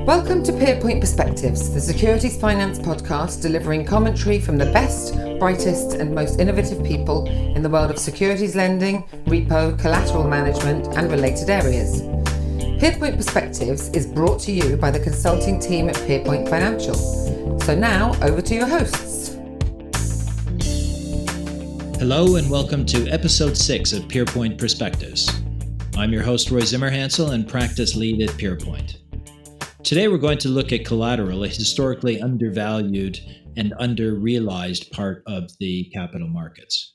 Welcome to Peerpoint Perspectives, the securities finance podcast delivering commentary from the best, brightest and most innovative people in the world of securities lending, repo, collateral management and related areas. Peerpoint Perspectives is brought to you by the consulting team at Peerpoint Financial. So now, over to your hosts. Hello and welcome to episode 6 of Peerpoint Perspectives. I'm your host Roy Zimmerhansl and practice lead at Peerpoint. Today we're going to look at collateral, a historically undervalued and under-realized part of the capital markets.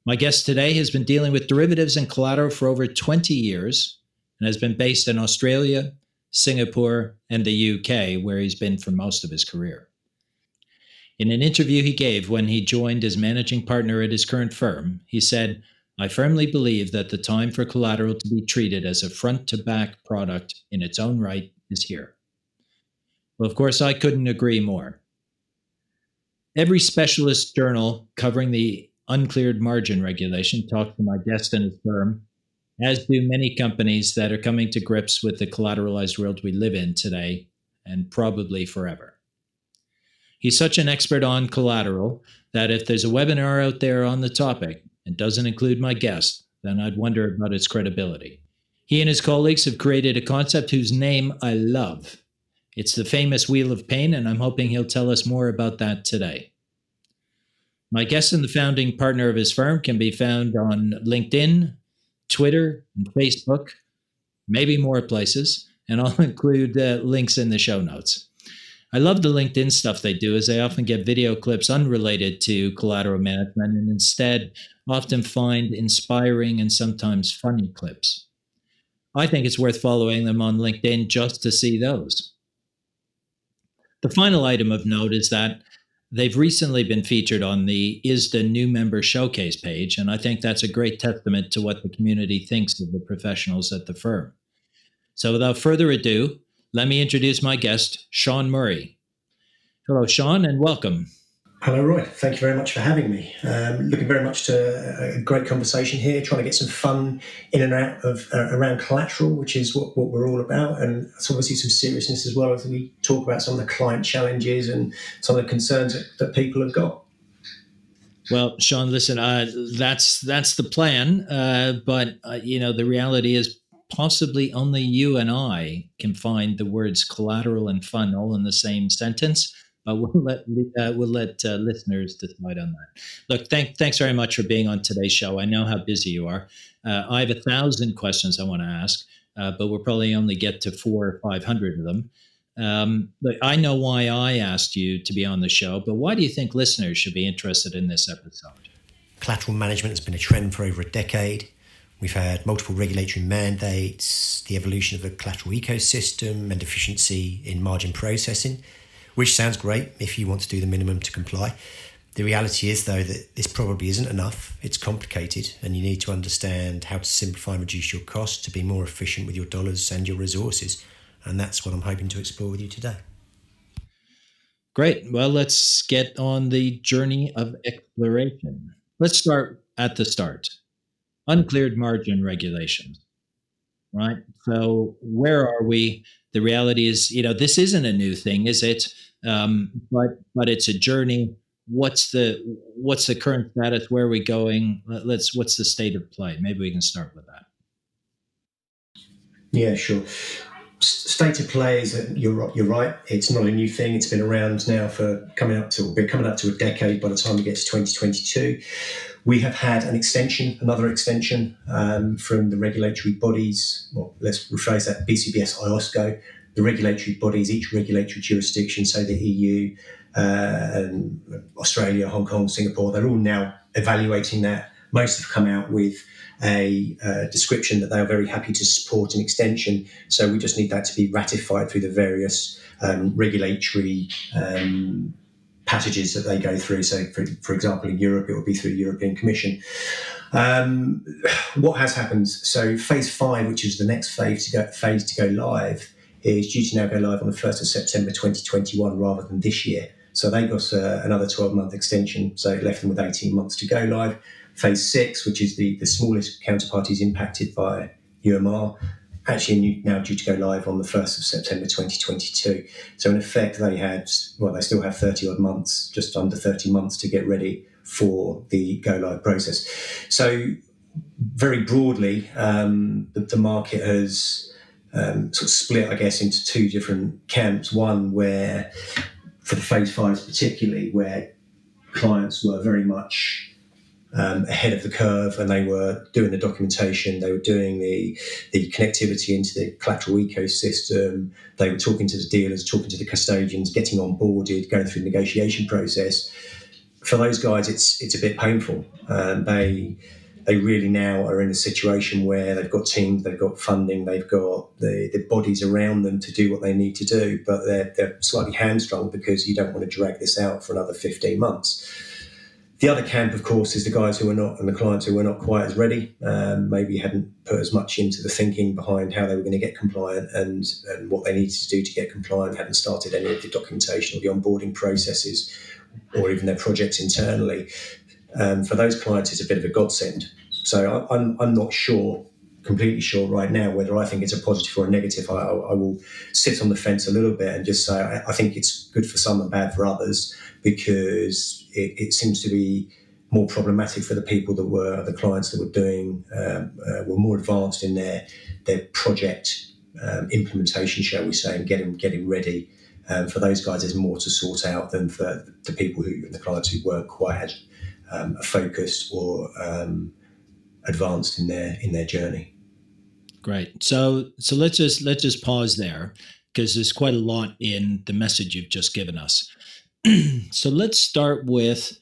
My guest today has been dealing with derivatives and collateral for over 20 years and has been based in Australia, Singapore, and the UK, where he's been for most of his career. In an interview he gave when he joined as managing partner at his current firm, he said, "I firmly believe that the time for collateral to be treated as a front-to-back product in its own right is here." Well, of course, I couldn't agree more. Every specialist journal covering the Uncleared Margin Regulation talks to my guest and his firm, as do many companies that are coming to grips with the collateralized world we live in today and probably forever. He's such an expert on collateral that if there's a webinar out there on the topic and doesn't include my guest, then I'd wonder about its credibility. He and his colleagues have created a concept whose name I love. It's the famous Wheel of Pain, and I'm hoping he'll tell us more about that today. My guest and the founding partner of his firm can be found on LinkedIn, Twitter, and Facebook, maybe more places, and I'll include links in the show notes. I love the LinkedIn stuff they do, as they often get video clips unrelated to collateral management and instead often find inspiring and sometimes funny clips. I think it's worth following them on LinkedIn just to see those. The final item of note is that they've recently been featured on the Is the New Member Showcase page, and I think that's a great testament to what the community thinks of the professionals at the firm. So without further ado, let me introduce my guest, Shaun Murray. Hello, Shaun, and welcome. Hello, Roy. Thank you very much for having me. Looking very much to a great conversation here, trying to get some fun in and out of around collateral, which is what we're all about, and it's obviously some seriousness as well as we talk about some of the client challenges and some of the concerns that people have got. Well, Shaun, listen, that's the plan, but the reality is possibly only you and I can find the words collateral and fun all in the same sentence. But we'll let listeners decide on that. Look, thanks very much for being on today's show. I know how busy you are. I have 1,000 questions I want to ask, but we'll probably only get to 400 or 500 of them. Look, I know why I asked you to be on the show, but why do you think listeners should be interested in this episode? Collateral management has been a trend for over a decade. We've had multiple regulatory mandates, the evolution of the collateral ecosystem, and efficiency in margin processing, which sounds great if you want to do the minimum to comply. The reality is, though, that this probably isn't enough. It's complicated, and you need to understand how to simplify and reduce your costs to be more efficient with your dollars and your resources. And that's what I'm hoping to explore with you today. Great. Well, let's get on the journey of exploration. Let's start at the start. Uncleared margin regulations, right? So where are we? The reality is, this isn't a new thing, is it? But it's a journey. What's the current status? Where are we going? What's the state of play? Maybe we can start with that. Yeah, sure. State of play is that you're right. It's not a new thing. It's been around now for coming up to a decade by the time we get to 2022. We have had another extension from the regulatory bodies. Well, let's rephrase that, BCBS, IOSCO, the regulatory bodies, each regulatory jurisdiction, so the EU, and Australia, Hong Kong, Singapore, they're all now evaluating that. Most have come out with a description that they are very happy to support an extension. So we just need that to be ratified through the various regulatory passages that they go through. So, for example, in Europe, it will be through the European Commission. What has happened? So Phase 5, which is the next phase to go live, is due to now go live on the 1st of September 2021 rather than this year. So they got another 12-month extension, so it left them with 18 months to go live. Phase 6, which is the smallest counterparties impacted by UMR, actually now due to go live on the 1st of September 2022. So in effect, they still have 30 odd months, just under 30 months to get ready for the go live process. So very broadly, the market has sort of split, I guess, into two different camps. One where, for the phase fives particularly, where clients were very much ahead of the curve, and they were doing the documentation, they were doing the connectivity into the collateral ecosystem, they were talking to the dealers, talking to the custodians, getting onboarded, going through the negotiation process. For those guys, it's a bit painful. They really now are in a situation where they've got teams, they've got funding, they've got the bodies around them to do what they need to do, but they're slightly hamstrung because you don't want to drag this out for another 15 months. The other camp, of course, is the guys who are not, and the clients who were not quite as ready, maybe hadn't put as much into the thinking behind how they were going to get compliant and what they needed to do to get compliant, hadn't started any of the documentation or the onboarding processes or even their projects internally. For those clients, it's a bit of a godsend. So I'm not completely sure right now whether I think it's a positive or a negative. I will sit on the fence a little bit and just say I think it's good for some and bad for others, because it seems to be more problematic for the people that were the clients that were doing were more advanced in their project implementation, shall we say, and getting ready. For those guys, there's more to sort out than for the people the clients who weren't quite as focused or advanced in their journey. Great. So let's just pause there, because there's quite a lot in the message you've just given us. So let's start with,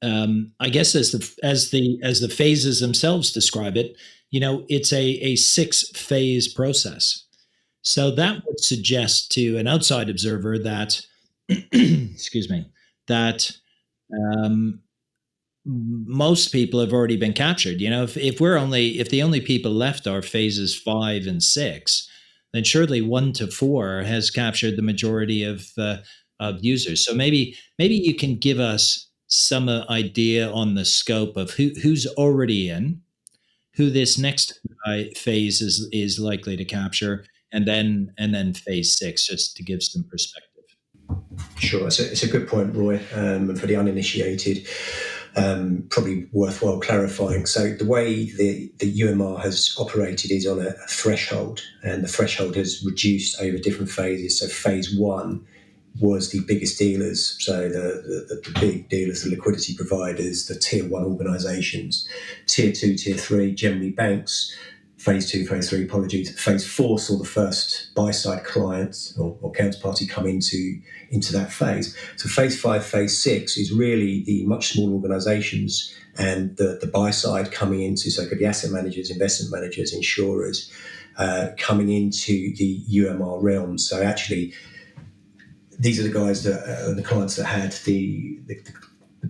I guess, as the phases themselves describe it, it's a 6-phase process. So that would suggest to an outside observer that, excuse me, that most people have already been captured. If the only people left are phases 5 and 6, then surely 1 to 4 has captured the majority of users. So maybe you can give us some idea on the scope of who's already in, who this next phase is likely to capture, and then phase 6, just to give some perspective. Sure, it's a good point, Roy. And for the uninitiated, probably worthwhile clarifying. So the way the UMR has operated is on a threshold, and the threshold has reduced over different phases. So phase 1 was the biggest dealers, so the big dealers, the liquidity providers, the tier 1 organisations. Tier 2, tier 3, generally banks. Phase 2, phase 3, apologies. Phase 4 saw the first buy-side clients or counterparty come into that phase. So phase 5, phase 6 is really the much smaller organisations and the buy-side coming into, so it could be asset managers, investment managers, insurers, coming into the UMR realm. So actually, these are the guys that the clients that had the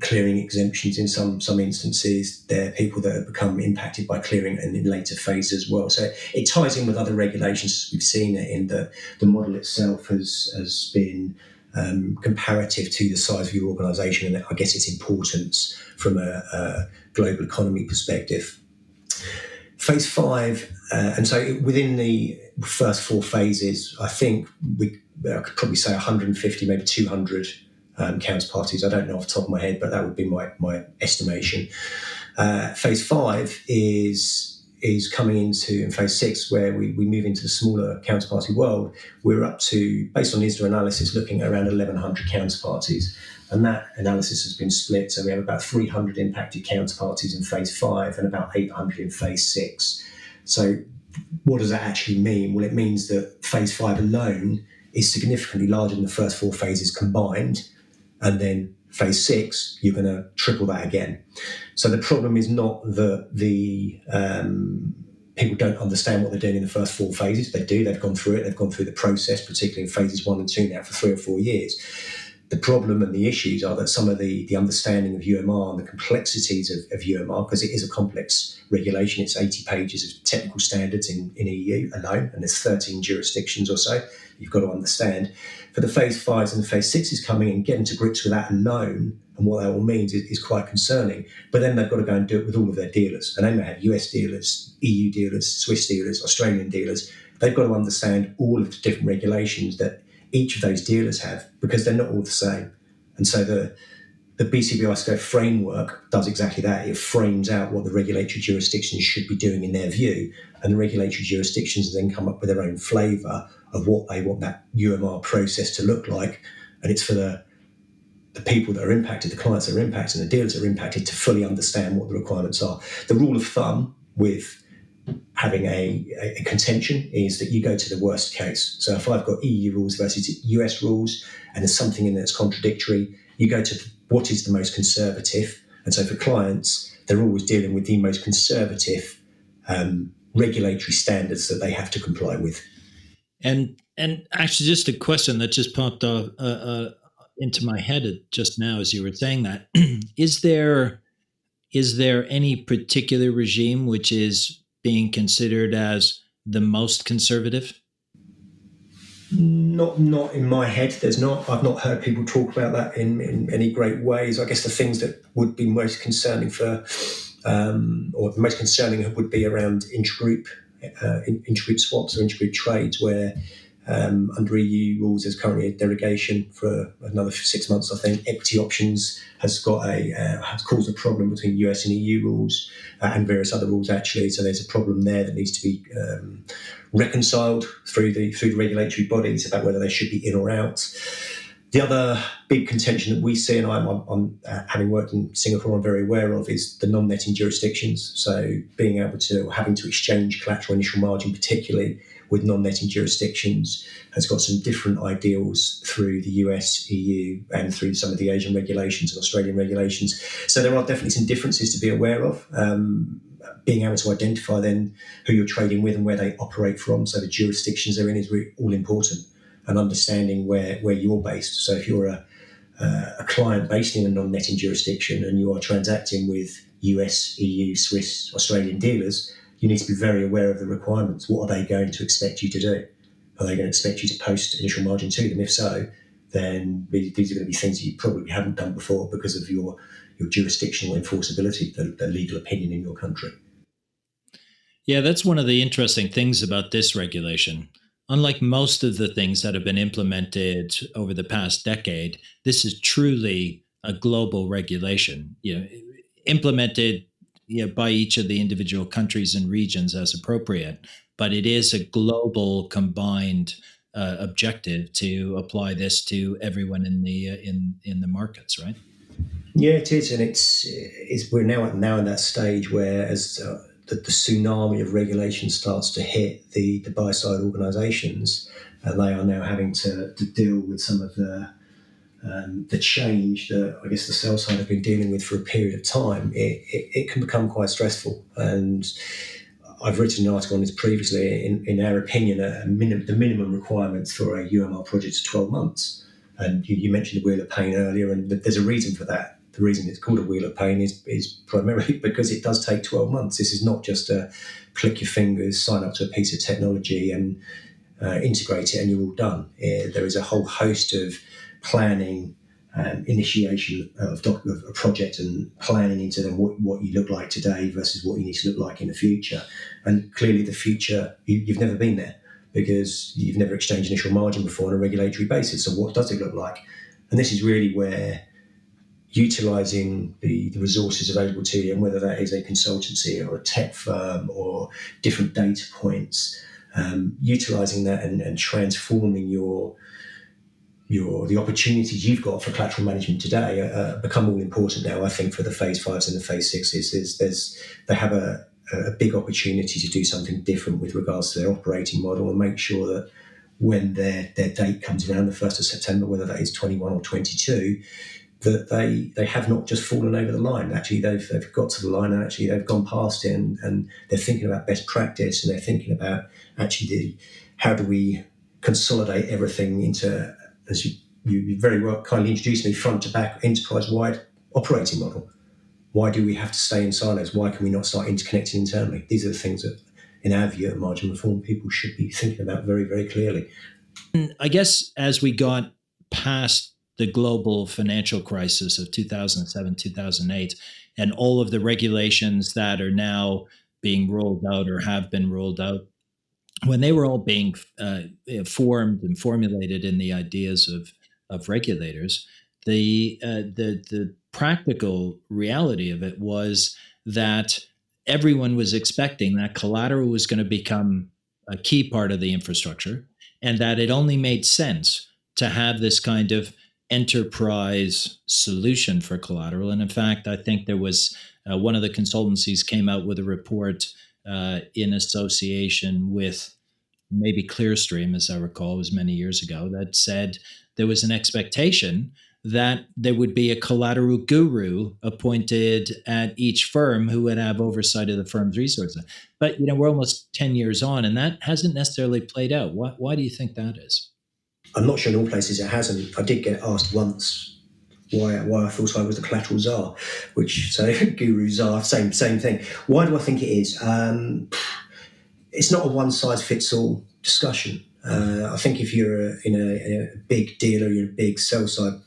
clearing exemptions in some instances. They're people that have become impacted by clearing and in later phases as well. So it ties in with other regulations. We've seen it in the model itself has been comparative to the size of your organisation and I guess its importance from a global economy perspective. Phase 5, and so within the first 4 phases, I think I could probably say 150, maybe 200 counterparties. I don't know off the top of my head, but that would be my estimation. Phase 5 is coming into in phase 6, where we move into the smaller counterparty world. We're up to, based on ISDA analysis, looking at around 1,100 counterparties. And that analysis has been split. So we have about 300 impacted counterparties in phase 5 and about 800 in phase 6. So what does that actually mean? Well, it means that phase 5 alone is significantly larger than the first 4 phases combined. And then phase 6, you're going to triple that again. So the problem is not that the people don't understand what they're doing in the first 4 phases. They do. They've gone through it. They've gone through the process, particularly in phases 1 and 2 now for 3 or 4 years. The problem and the issues are that some of the understanding of UMR and the complexities of UMR, because it is a complex regulation, it's 80 pages of technical standards in EU alone, and there's 13 jurisdictions or so you've got to understand. For the phase 5s and the phase 6s coming in, getting to grips with that alone and what that all means is quite concerning. But then they've got to go and do it with all of their dealers. And they may have US dealers, EU dealers, Swiss dealers, Australian dealers. they've got to understand all of the different regulations that each of those dealers have, because they're not all the same. And so the BCBI framework does exactly that. It frames out what the regulatory jurisdictions should be doing in their view, and the regulatory jurisdictions then come up with their own flavour of what they want that UMR process to look like. And it's for the people that are impacted, the clients that are impacted, and the dealers that are impacted to fully understand what the requirements are. The rule of thumb with having a contention is that you go to the worst case. So if I've got EU rules versus US rules and there's something in there that's contradictory, you go to what is the most conservative. And so for clients, they're always dealing with the most conservative regulatory standards that they have to comply with. And actually, just a question that just popped off into my head just now as you were saying that. Is there any particular regime which is being considered as the most conservative? Not in my head. There's not. I've not heard people talk about that in any great ways. I guess the things that would be most concerning or the most concerning would be around intra-group swaps or intra-group trades, where under EU rules there's currently a derogation for another 6 months. I think equity options has caused a problem between US and EU rules and various other rules actually. So there's a problem there that needs to be reconciled through the regulatory bodies about whether they should be in or out. The other big contention that we see, and I'm having worked in Singapore, I'm very aware of, is the non-netting jurisdictions. So having to exchange collateral initial margin, particularly with non-netting jurisdictions, has got some different ideals through the US, EU, and through some of the Asian regulations and Australian regulations. So there are definitely some differences to be aware of. Being able to identify then who you're trading with and where they operate from, so the jurisdictions they're in, is really all important, and understanding where you're based. So if you're a client based in a non-netting jurisdiction and you are transacting with US, EU, Swiss, Australian dealers, you need to be very aware of the requirements. What are they going to expect you to do? Are they going to expect you to post initial margin to them? If so, then these are going to be things that you probably haven't done before because of your jurisdictional enforceability, the legal opinion in your country. Yeah, that's one of the interesting things about this regulation. Unlike most of the things that have been implemented over the past decade, this is truly a global regulation, implemented by each of the individual countries and regions as appropriate. But it is a global combined objective to apply this to everyone in the markets, right? Yeah, it is, and it's we're now in that stage where as the tsunami of regulation starts to hit the buy-side organisations, and they are now having to deal with some of the change that I guess the sell side have been dealing with for a period of time. It can become quite stressful, and I've written an article on this previously. In our opinion, the minimum requirements for a UMR project is 12 months. And you mentioned the wheel of pain earlier, and there's a reason for that. The reason it's called a wheel of pain is primarily because it does take 12 months. This is not just a click your fingers, sign up to a piece of technology and integrate it and you're all done. There is a whole host of planning, initiation of a project and planning into them what you look like today versus what you need to look like in the future. And clearly the future, you've never been there because you've never exchanged initial margin before on a regulatory basis. So what does it look like? And this is really where utilising the resources available to you, and whether that is a consultancy or a tech firm or different data points, utilising that and transforming the opportunities you've got for collateral management today become all important now. I think for the Phase 5s and the Phase 6s, they have a big opportunity to do something different with regards to their operating model and make sure that when their date comes around, the 1st of September, whether that is 21 or 22, that they have not just fallen over the line. Actually, they've got to the line and actually they've gone past it, and they're thinking about best practice, and they're thinking about actually how do we consolidate everything into, as you very well kindly introduced me, front to back, enterprise-wide operating model. Why do we have to stay in silos? Why can we not start interconnecting internally? These are the things that, in our view, at Margin Reform, people should be thinking about very, very clearly. I guess as we got past the global financial crisis of 2007, 2008, and all of the regulations that are now being rolled out or have been rolled out, when they were all being formed and formulated in the ideas of regulators, the practical reality of it was that everyone was expecting that collateral was going to become a key part of the infrastructure, and that it only made sense to have this kind of enterprise solution for collateral. And in fact, I think there was one of the consultancies came out with a report in association with maybe Clearstream, as I recall, it was many years ago, that said there was an expectation that there would be a collateral guru appointed at each firm who would have oversight of the firm's resources. But we're almost 10 years on, and that hasn't necessarily played out. Why do you think that is? I'm not sure in all places it hasn't. I did get asked once why I thought I was the collateral czar, which, so guru czar, same thing. Why do I think it is? It's not a one-size-fits-all discussion. I think if you're in a big deal or you're a big sell-side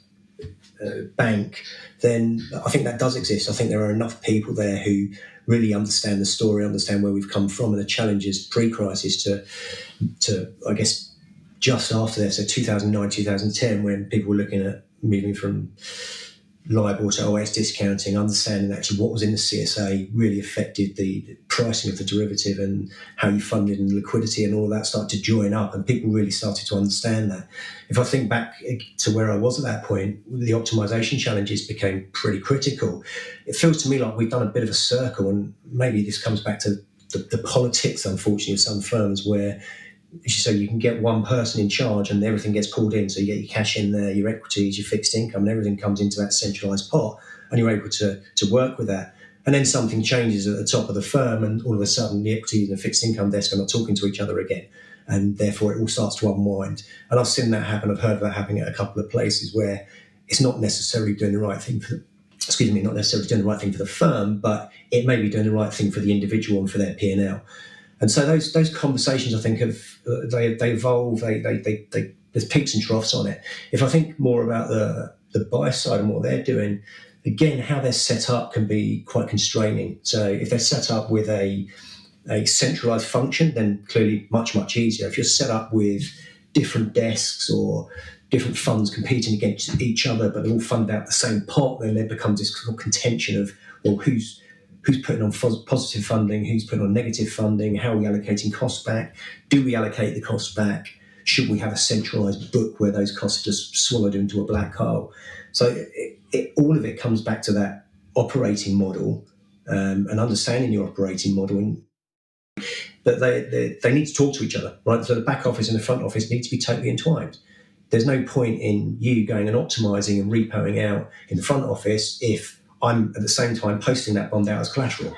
bank, then I think that does exist. I think there are enough people there who really understand the story, understand where we've come from and the challenges pre-crisis to I guess, just after that, so 2009, 2010, when people were looking at moving from LIBOR to OS discounting, understanding actually what was in the CSA really affected the pricing of the derivative and how you funded and liquidity and all that started to join up, and people really started to understand that. If I think back to where I was at that point, the optimization challenges became pretty critical. It feels to me like we've done a bit of a circle, and maybe this comes back to the politics, unfortunately, of some firms where, as you say, you can get one person in charge and everything gets pulled in. So you get your cash in there, your equities, your fixed income, and everything comes into that centralised pot, and you're able to work with that. And then something changes at the top of the firm, and all of a sudden the equities and the fixed income desk are not talking to each other again, and therefore it all starts to unwind. And I've seen that happen. I've heard of that happening at a couple of places where it's not necessarily doing the right thing not necessarily doing the right thing for the firm, but it may be doing the right thing for the individual and for their P&L. And so those conversations, I think, they evolve. There's peaks and troughs on it. If I think more about the buy side and what they're doing, again, how they're set up can be quite constraining. So if they're set up with a centralized function, then clearly much easier. If you're set up with different desks or different funds competing against each other, but they're all funded out the same pot, then there becomes this contention of, well, who's putting on positive funding, who's putting on negative funding, how are we allocating costs back? Do we allocate the costs back? Should we have a centralised book where those costs are just swallowed into a black hole? So all of it comes back to that operating model and understanding your operating model. But they need to talk to each other, right? So the back office and the front office need to be totally entwined. There's no point in you going and optimising and repoing out in the front office if I'm at the same time posting that bond out as collateral.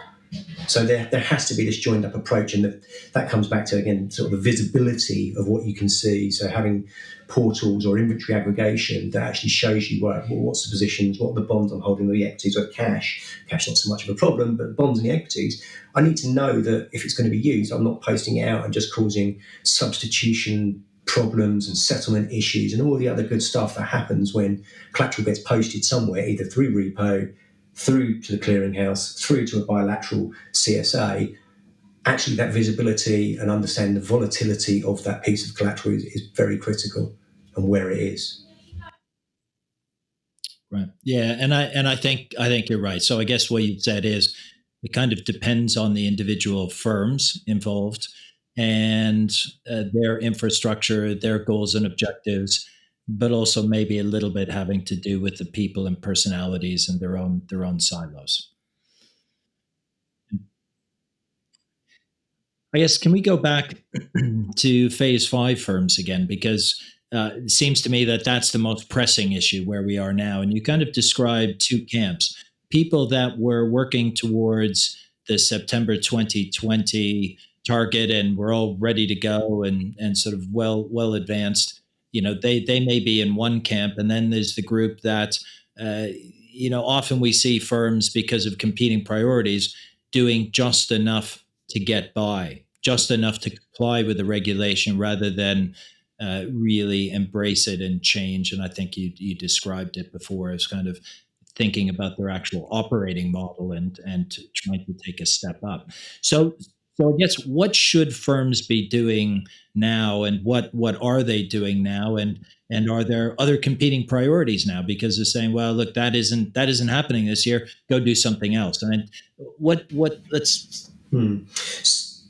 So there has to be this joined up approach, and that comes back to, again, sort of the visibility of what you can see. So having portals or inventory aggregation that actually shows you, right, well, what's the positions, what are the bonds I'm holding, the equities or cash not so much of a problem, but bonds and the equities, I need to know that if it's going to be used, I'm not posting it out and just causing substitution problems and settlement issues and all the other good stuff that happens when collateral gets posted somewhere, either through repo, through to the clearinghouse, through to a bilateral CSA. Actually, that visibility and understanding the volatility of that piece of collateral is very critical, and where it is. Right. Yeah, and I think you're right. So I guess what you said is it kind of depends on the individual firms involved and their infrastructure, their goals and objectives, but also maybe a little bit having to do with the people and personalities and their own silos. I guess, can we go back to phase 5 firms again? Because it seems to me that that's the most pressing issue where we are now. And you kind of described two camps: people that were working towards the September 2020 target and were all ready to go and sort of well advanced. They may be in one camp, and then there's the group that often we see firms, because of competing priorities, doing just enough to get by, just enough to comply with the regulation rather than really embrace it and change. And I think you described it before as kind of thinking about their actual operating model and trying to take a step up. So So I guess what should firms be doing now, and what are they doing now, and are there other competing priorities now? Because they're saying, well, look, that isn't happening this year. Go do something else. I mean, what let's.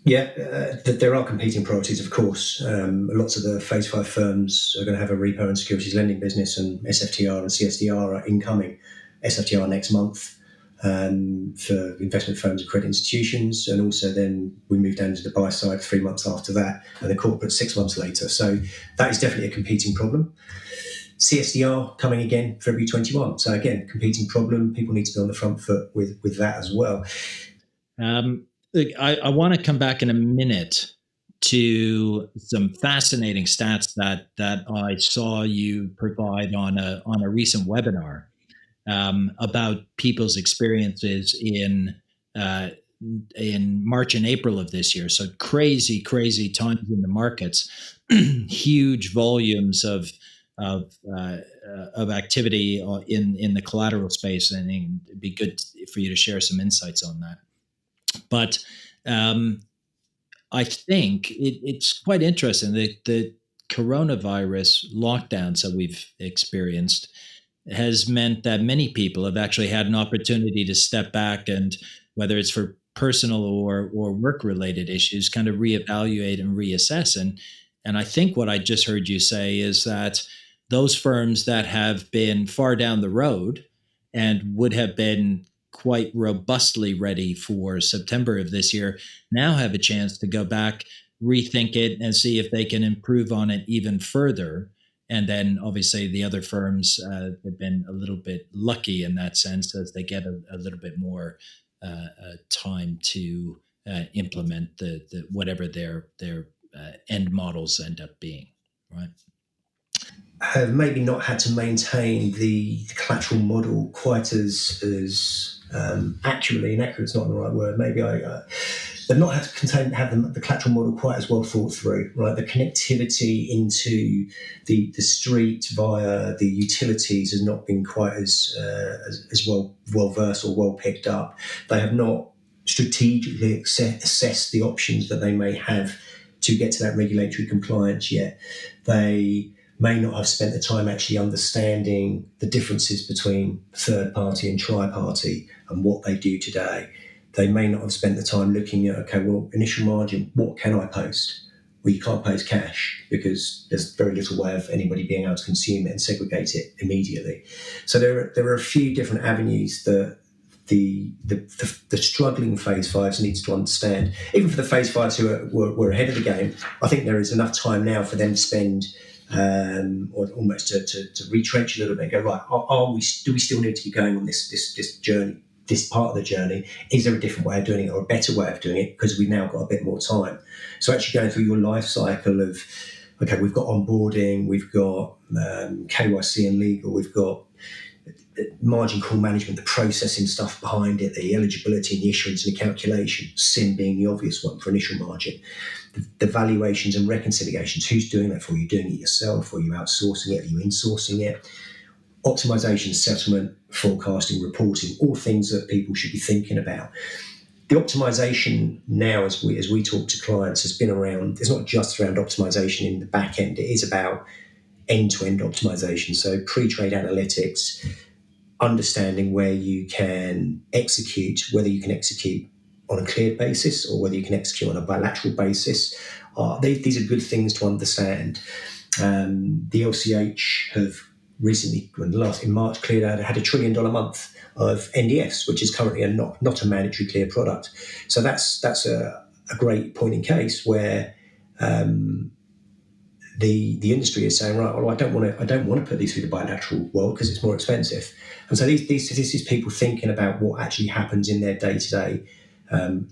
Yeah, there are competing priorities, of course. Lots of the Phase 5 firms are going to have a repo and securities lending business, and SFTR and CSDR are incoming. SFTR next month for investment firms and credit institutions, and also then we move down to the buy side 3 months after that, and the corporate 6 months later. So that is definitely a competing problem. CSDR coming again February 21. So again, competing problem. People need to be on the front foot with that as well. I want to come back in a minute to some fascinating stats that I saw you provide on a recent webinar about people's experiences in March and April of this year. So crazy times in the markets, huge volumes of activity in the collateral space, and it'd be good for you to share some insights on that. But I think it's quite interesting that the coronavirus lockdowns that we've experienced has meant that many people have actually had an opportunity to step back, and whether it's for personal or work-related issues, kind of reevaluate and reassess. And I think what I just heard you say is that those firms that have been far down the road and would have been quite robustly ready for September of this year now have a chance to go back, rethink it, and see if they can improve on it even further. And then obviously the other firms have been a little bit lucky in that sense, as they get a little bit more time to implement the whatever their end models end up being, right? Have maybe not had to maintain the collateral model quite as accurately. Inaccurate is not the right word. Maybe they've not had to have the collateral model quite as well thought through, right? The connectivity into the street via the utilities has not been quite as well versed or well picked up. They have not strategically assessed the options that they may have to get to that regulatory compliance yet. They may not have spent the time actually understanding the differences between third party and tri-party and what they do today. They may not have spent the time looking at, okay, well, initial margin, what can I post? Well, you can't post cash because there's very little way of anybody being able to consume it and segregate it immediately. So there are a few different avenues that the struggling Phase 5s needs to understand. Even for the Phase 5s who were ahead of the game, I think there is enough time now for them to spend or almost to retrench a little bit and go, right, do we still need to be going on this journey, this part of the journey? Is there a different way of doing it or a better way of doing it? Because we've now got a bit more time. So actually going through your life cycle of, okay, we've got onboarding, we've got KYC and legal, we've got margin call management, the processing stuff behind it, the eligibility and the issuance and the calculation, SIM being the obvious one for initial margin. The valuations and reconciliations, who's doing that for you? Doing it yourself, or are you outsourcing it? Are you insourcing it? Optimization, settlement, forecasting, reporting, all things that people should be thinking about. The optimization now, as we talk to clients, has been around, it's not just around optimization in the back end, it is about end-to-end optimization. So pre-trade analytics, understanding where you can execute, whether you can execute on a cleared basis or whether you can execute on a bilateral basis. These are good things to understand. The LCH have recently, in March, cleared out, had $1 trillion a month of NDFs, which is currently not a mandatory clear product. So that's a great point in case where the industry is saying, right, well, I don't want to put these through the bilateral world because it's more expensive. And so this is people thinking about what actually happens in their day-to-day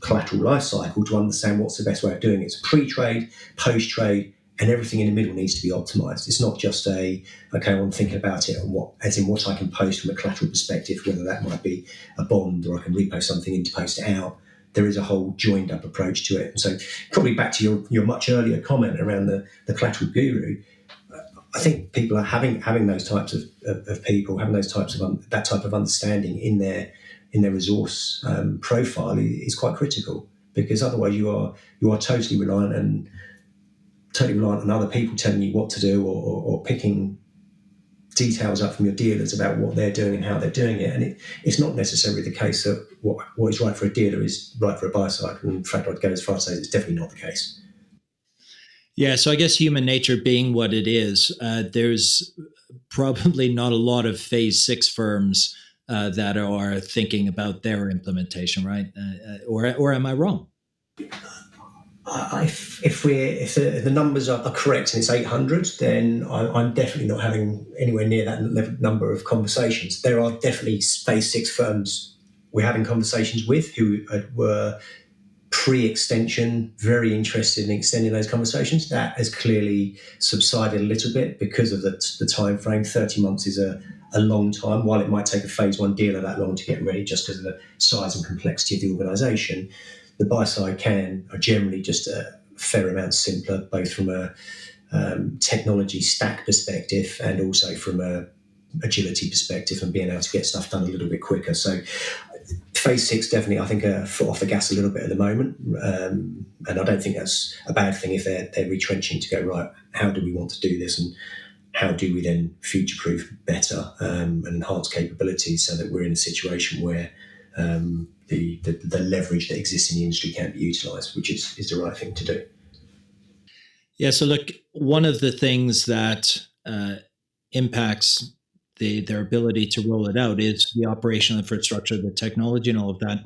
collateral life cycle to understand what's the best way of doing it. It's pre-trade, post-trade, and everything in the middle needs to be optimized. It's not just okay, I'm thinking about it and what I can post from a collateral perspective, whether that might be a bond or I can repost something in to post it out. There is a whole joined up approach to it. And so probably back to your much earlier comment around the collateral guru, I think people are having those types of people, having those types of that type of understanding in their resource profile is quite critical, because otherwise you are totally reliant on other people telling you what to do, or picking details up from your dealers about what they're doing and how they're doing it. And it's not necessarily the case that what is right for a dealer is right for a buy side. And in fact, I'd go as far as to say it's definitely not the case. Yeah, so I guess human nature being what it is, there's probably not a lot of Phase 6 firms that are thinking about their implementation, right? Or am I wrong? If the numbers are correct and it's 800, then I'm definitely not having anywhere near that number of conversations. There are definitely Phase 6 firms we're having conversations with who were pre-extension very interested in extending those conversations. That has clearly subsided a little bit because of the time frame. 30 months is a long time. While it might take a Phase 1 dealer that long to get ready just because of the size and complexity of the organisation, the buy side are generally just a fair amount simpler, both from a technology stack perspective and also from a agility perspective, and being able to get stuff done a little bit quicker. So Phase 6 definitely, I think, foot off the gas a little bit at the moment, and I don't think that's a bad thing if they're retrenching to go, right, how do we want to do this, and how do we then future-proof better and enhance capabilities so that we're in a situation where the leverage that exists in the industry can be utilised, which is the right thing to do. Yeah, so look, one of the things that impacts their ability to roll it out is the operational infrastructure, the technology and all of that.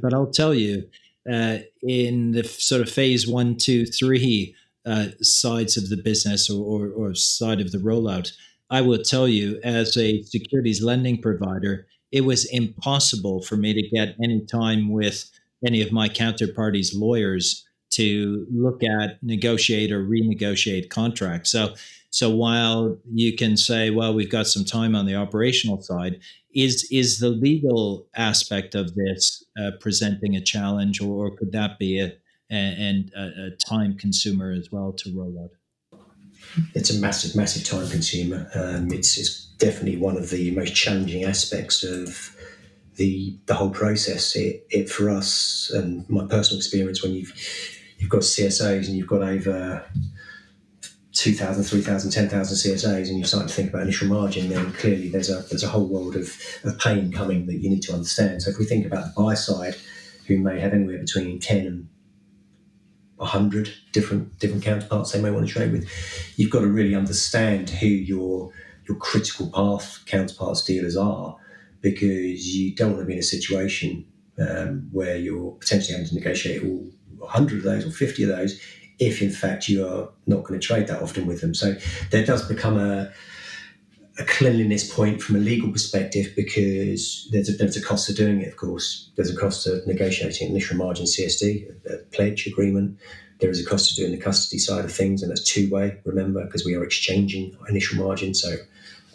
But I'll tell you, in the sort of Phase 1, 2, 3 sides of the business or side of the rollout, I will tell you, as a securities lending provider, it was impossible for me to get any time with any of my counterparties' lawyers to look at, negotiate, or renegotiate contracts. So while you can say, well, we've got some time on the operational side, is the legal aspect of this presenting a challenge, or could that be a time consumer as well to roll out? It's a massive time consumer. It's definitely one of the most challenging aspects of the whole process. It for us, and my personal experience, when you've got CSAs and you've got over 2,000, 3,000, 10,000 CSAs, and you start to think about initial margin, then clearly there's a whole world of pain coming that you need to understand. So if we think about the buy side, who may have anywhere between 10 and 100 different counterparts they may want to trade with, you've got to really understand who your critical path counterparts dealers are, because you don't want to be in a situation where you're potentially having to negotiate all 100 of those or 50 of those if in fact you are not going to trade that often with them. So there does become a cleanliness point from a legal perspective, because there's a cost to doing it, of course. There's a cost to negotiating an initial margin CSD, a pledge agreement. There is a cost to doing the custody side of things, and that's two-way, remember, because we are exchanging initial margin. So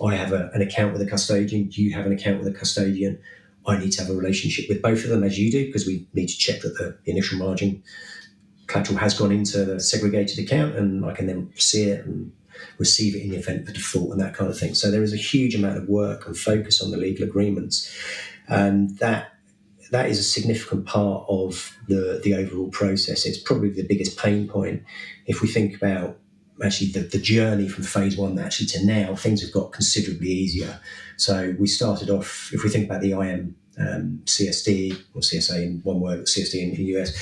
I have an account with a custodian, you have an account with a custodian. I need to have a relationship with both of them, as you do, because we need to check that the initial margin collateral has gone into the segregated account, and I can then see it and receive it in the event of default and that kind of thing. So there is a huge amount of work and focus on the legal agreements, and that is a significant part of the overall process. It's probably the biggest pain point. If we think about actually the journey from Phase 1 actually to now, things have got considerably easier. So we started off, if we think about the IM CSD, or CSA in one word, CSD in the US,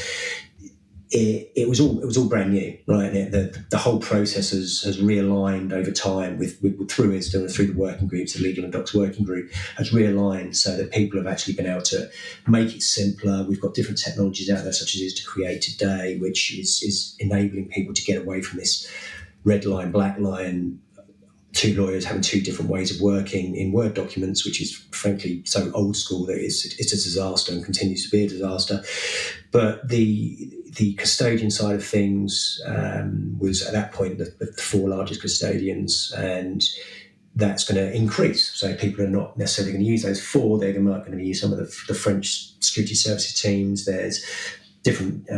it was all brand new, right? The whole process has realigned over time through the working groups, the legal and docs working group has realigned so that people have actually been able to make it simpler. We've got different technologies out there, such as is to create today, which is enabling people to get away from this red line, black line, two lawyers having two different ways of working in Word documents, which is frankly so old school that it's a disaster and continues to be a disaster. But the custodian side of things was at that point the four largest custodians, and that's going to increase. So people are not necessarily going to use those four. They're going to use some of the French security services teams. There's different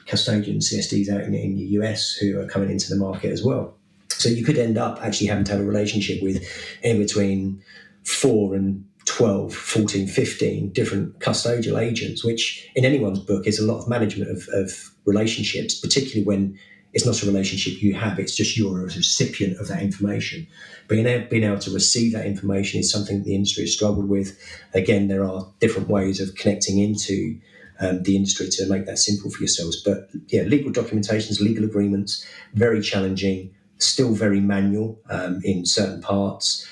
custodian CSDs out in the US who are coming into the market as well. So you could end up actually having to have a relationship with in between 4 and 12, 14, 15 different custodial agents, which in anyone's book is a lot of management of relationships, particularly when it's not a relationship you have, it's just you're a recipient of that information. Being able to receive that information is something that the industry has struggled with. Again, there are different ways of connecting into the industry to make that simple for yourselves. But yeah, legal documentations, legal agreements, very challenging, still very manual in certain parts,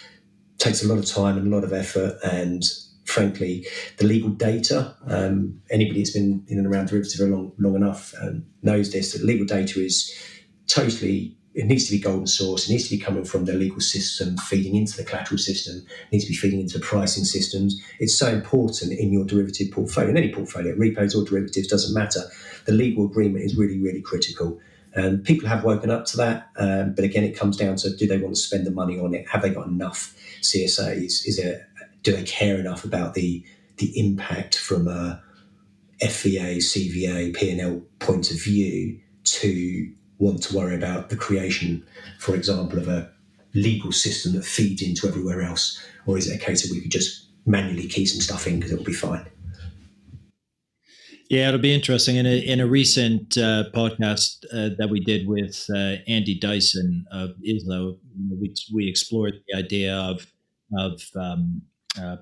takes a lot of time and a lot of effort. And frankly, the legal data, anybody that's been in and around derivatives for long enough knows this, that legal data is totally, it needs to be golden source. It needs to be coming from the legal system, feeding into the collateral system, it needs to be feeding into the pricing systems. It's so important in your derivative portfolio, in any portfolio, repos or derivatives, doesn't matter. The legal agreement is really, really critical. People have woken up to that, but again, it comes down to, do they want to spend the money on it? Have they got enough CSAs? Do they care enough about the impact from a FVA, CVA, P&L point of view to want to worry about the creation, for example, of a legal system that feeds into everywhere else? Or is it a case of we could just manually key some stuff in because it'll be fine? Yeah, it'll be interesting. In a recent podcast that we did with Andy Dyson of ISLO, we explored the idea of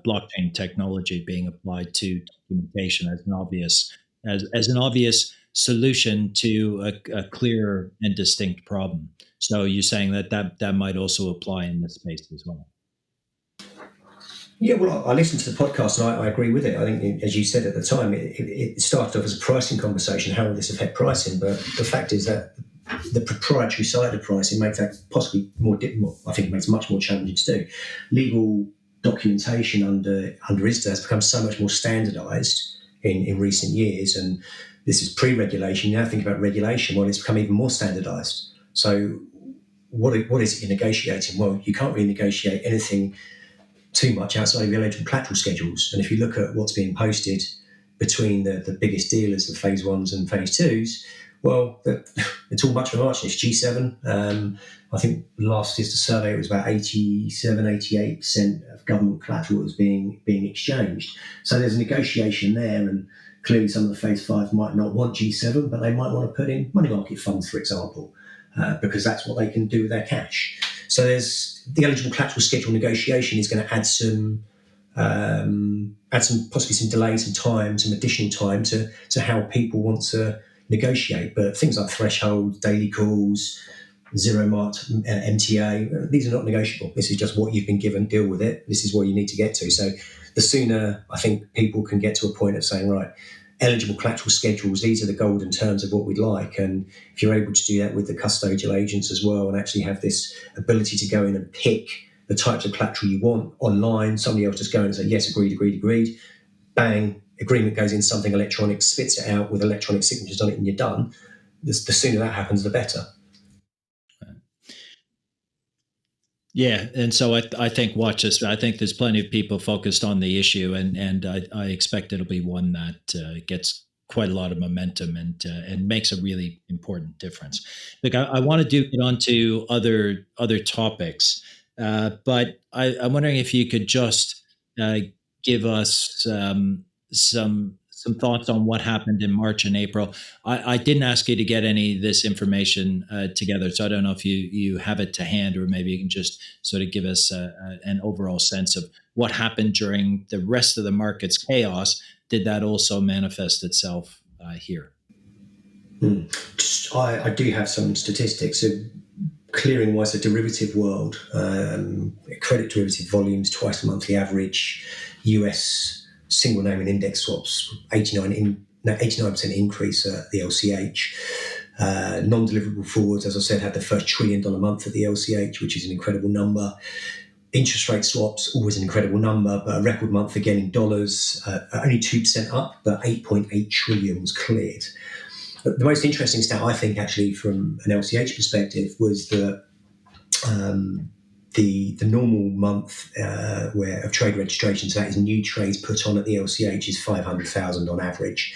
blockchain technology being applied to documentation as an obvious solution to a clear and distinct problem. So you're saying that might also apply in this space as well. Yeah, well, I listened to the podcast and I agree with it. I think, as you said at the time, it started off as a pricing conversation. How will this affect pricing? But the fact is that the proprietary side of pricing makes that possibly more difficult. I think it makes it much more challenging to do. Legal documentation under ISDA has become so much more standardised in recent years, and this is pre-regulation. Now think about regulation. Well, it's become even more standardised. So what is it you're negotiating? Well, you can't really negotiate anything too much outside of your eligible collateral schedules. And if you look at what's being posted between the biggest dealers, the phase ones and phase twos, well, it's all much of a margin. It's G7. I think last year's survey, it was about 88% of government collateral was being exchanged. So there's a negotiation there, and clearly some of the phase five might not want G7, but they might want to put in money market funds, for example, because that's what they can do with their cash. So there's the eligible collateral schedule negotiation is going to add some possibly some delay, some time, some additional time to how people want to negotiate. But things like threshold, daily calls, zero marked MTA, these are not negotiable. This is just what you've been given, deal with it. This is what you need to get to. So the sooner I think people can get to a point of saying, right, eligible collateral schedules, these are the golden terms of what we'd like. And if you're able to do that with the custodial agents as well, and actually have this ability to go in and pick the types of collateral you want online, somebody else just go in and say, yes, agreed, bang, agreement goes in something electronic, spits it out with electronic signatures on it, and you're done. The sooner that happens, the better. Yeah, and so I think watch this. I think there's plenty of people focused on the issue, and I expect it'll be one that gets quite a lot of momentum and makes a really important difference. Look, I want to get on to other topics, but I'm wondering if you could just give us some thoughts on what happened in March and April. I didn't ask you to get any of this information together, so I don't know if you have it to hand, or maybe you can just sort of give us an overall sense of what happened during the rest of the market's chaos. Did that also manifest itself here? I do have some statistics. So clearing-wise, the derivative world, credit derivative volumes, twice the monthly average, US single name and index swaps, 89% increase at the LCH. Non-deliverable forwards, as I said, had the first $1 trillion month at the LCH, which is an incredible number. Interest rate swaps, always an incredible number, but a record month again in dollars, only 2% up, but 8.8 trillion was cleared. But the most interesting stat, I think, actually, from an LCH perspective, was that the normal month of trade registration, so that is new trades put on at the LCH, is 500,000 on average.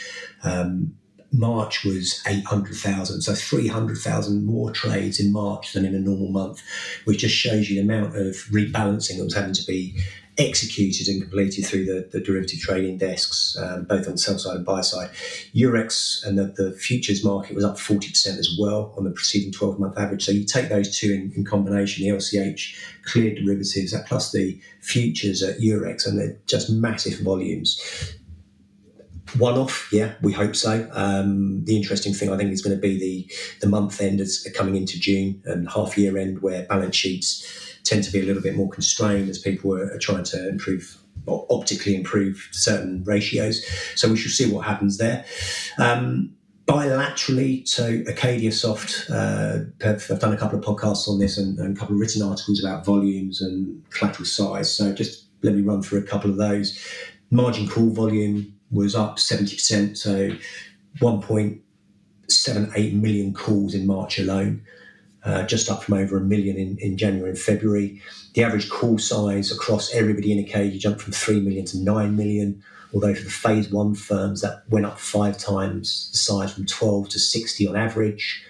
March was 800,000, so 300,000 more trades in March than in a normal month, which just shows you the amount of rebalancing that was having to be executed and completed through the derivative trading desks, both on the sell side and buy side. Eurex and the futures market was up 40% as well on the preceding 12-month average. So you take those two in combination, the LCH cleared derivatives plus the futures at Eurex, and they're just massive volumes. One-off, yeah, we hope so. The interesting thing, I think, is going to be the month end is coming into June and half-year end, where balance sheets tend to be a little bit more constrained as people are trying to improve or optically improve certain ratios. So we shall see what happens there. Bilaterally, so Acadia Soft, I've done a couple of podcasts on this and a couple of written articles about volumes and collateral size. So just let me run through a couple of those. Margin call volume was up 70%, so 1.78 million calls in March alone. Just up from over 1 million in January and February. The average call size across everybody in Acadia jumped from 3 million to 9 million, although for the phase one firms that went up 5 times the size, from 12 to 60 on average.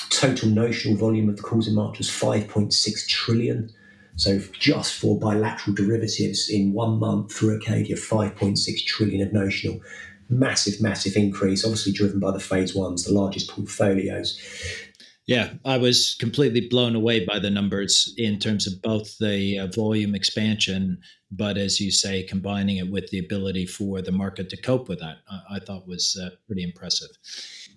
Total notional volume of the calls in March was 5.6 trillion. So just for bilateral derivatives in 1 month through Acadia, 5.6 trillion of notional. Massive, massive increase, obviously driven by the phase ones, the largest portfolios. Yeah, I was completely blown away by the numbers in terms of both the volume expansion, but as you say, combining it with the ability for the market to cope with that, I thought was pretty impressive.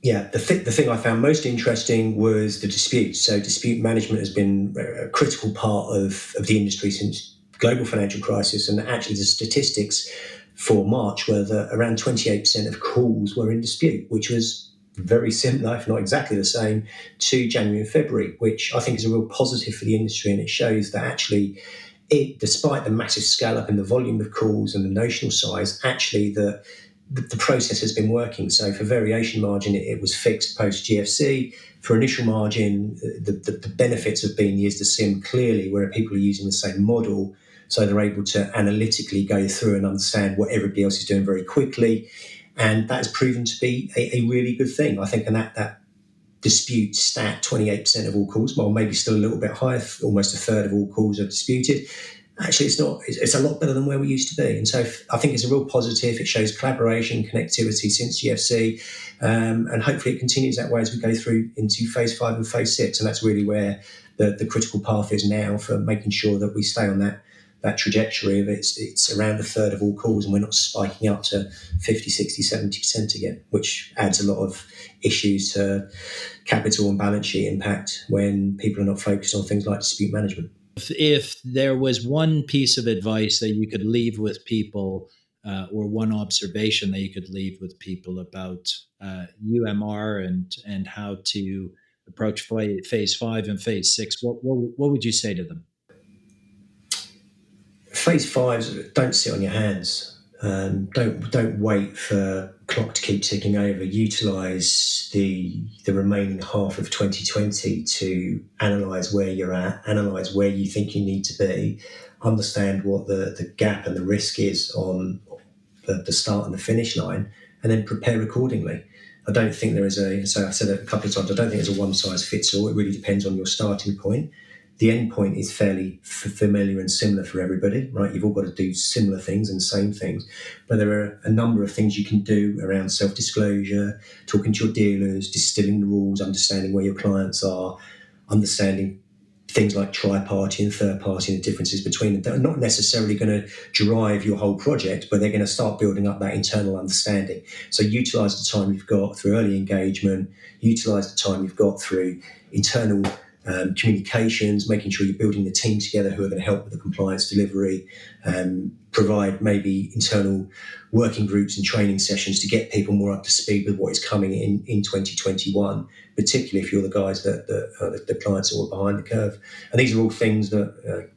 Yeah, the thing I found most interesting was the disputes. So dispute management has been a critical part of the industry since the global financial crisis, and actually the statistics for March were that around 28% of calls were in dispute, which was very similar, if not exactly the same, to January and February, which I think is a real positive for the industry. And it shows that actually, despite the massive scale up in the volume of calls and the notional size, actually the process has been working. So for variation margin, it was fixed post GFC. For initial margin, the benefits have been the ISDA-SIM clearly, where people are using the same model, so they're able to analytically go through and understand what everybody else is doing very quickly. And that has proven to be a really good thing, I think. And that dispute stat, 28% of all calls, well, maybe still a little bit higher, almost a third of all calls are disputed. Actually, it's not. It's a lot better than where we used to be. And so I think it's a real positive. It shows collaboration, connectivity since GFC, and hopefully it continues that way as we go through into phase 5 and phase 6. And that's really where the critical path is now for making sure that we stay on that trajectory of it's around a third of all calls, and we're not spiking up to 50, 60, 70% again, which adds a lot of issues to capital and balance sheet impact when people are not focused on things like dispute management. If there was one piece of advice that you could leave with people, or one observation that you could leave with people about UMR and how to approach phase 5 and phase 6, what would you say to them? Phase 5, don't sit on your hands. Don't wait for clock to keep ticking over. Utilise the remaining half of 2020 to analyse where you're at, analyse where you think you need to be, understand what the gap and the risk is on the start and the finish line, and then prepare accordingly. I don't think there is so I've said it a couple of times, I don't think there's a one-size-fits-all. It really depends on your starting point. The end point is fairly familiar and similar for everybody, right? You've all got to do similar things and same things. But there are a number of things you can do around self-disclosure, talking to your dealers, distilling the rules, understanding where your clients are, understanding things like tri-party and third-party and the differences between them. They're not necessarily going to drive your whole project, but they're going to start building up that internal understanding. So utilise the time you've got through early engagement, utilise the time you've got through internal communications, making sure you're building the team together who are going to help with the compliance delivery, provide maybe internal working groups and training sessions to get people more up to speed with what is coming in 2021, particularly if you're the guys that the clients are all behind the curve. And these are all things that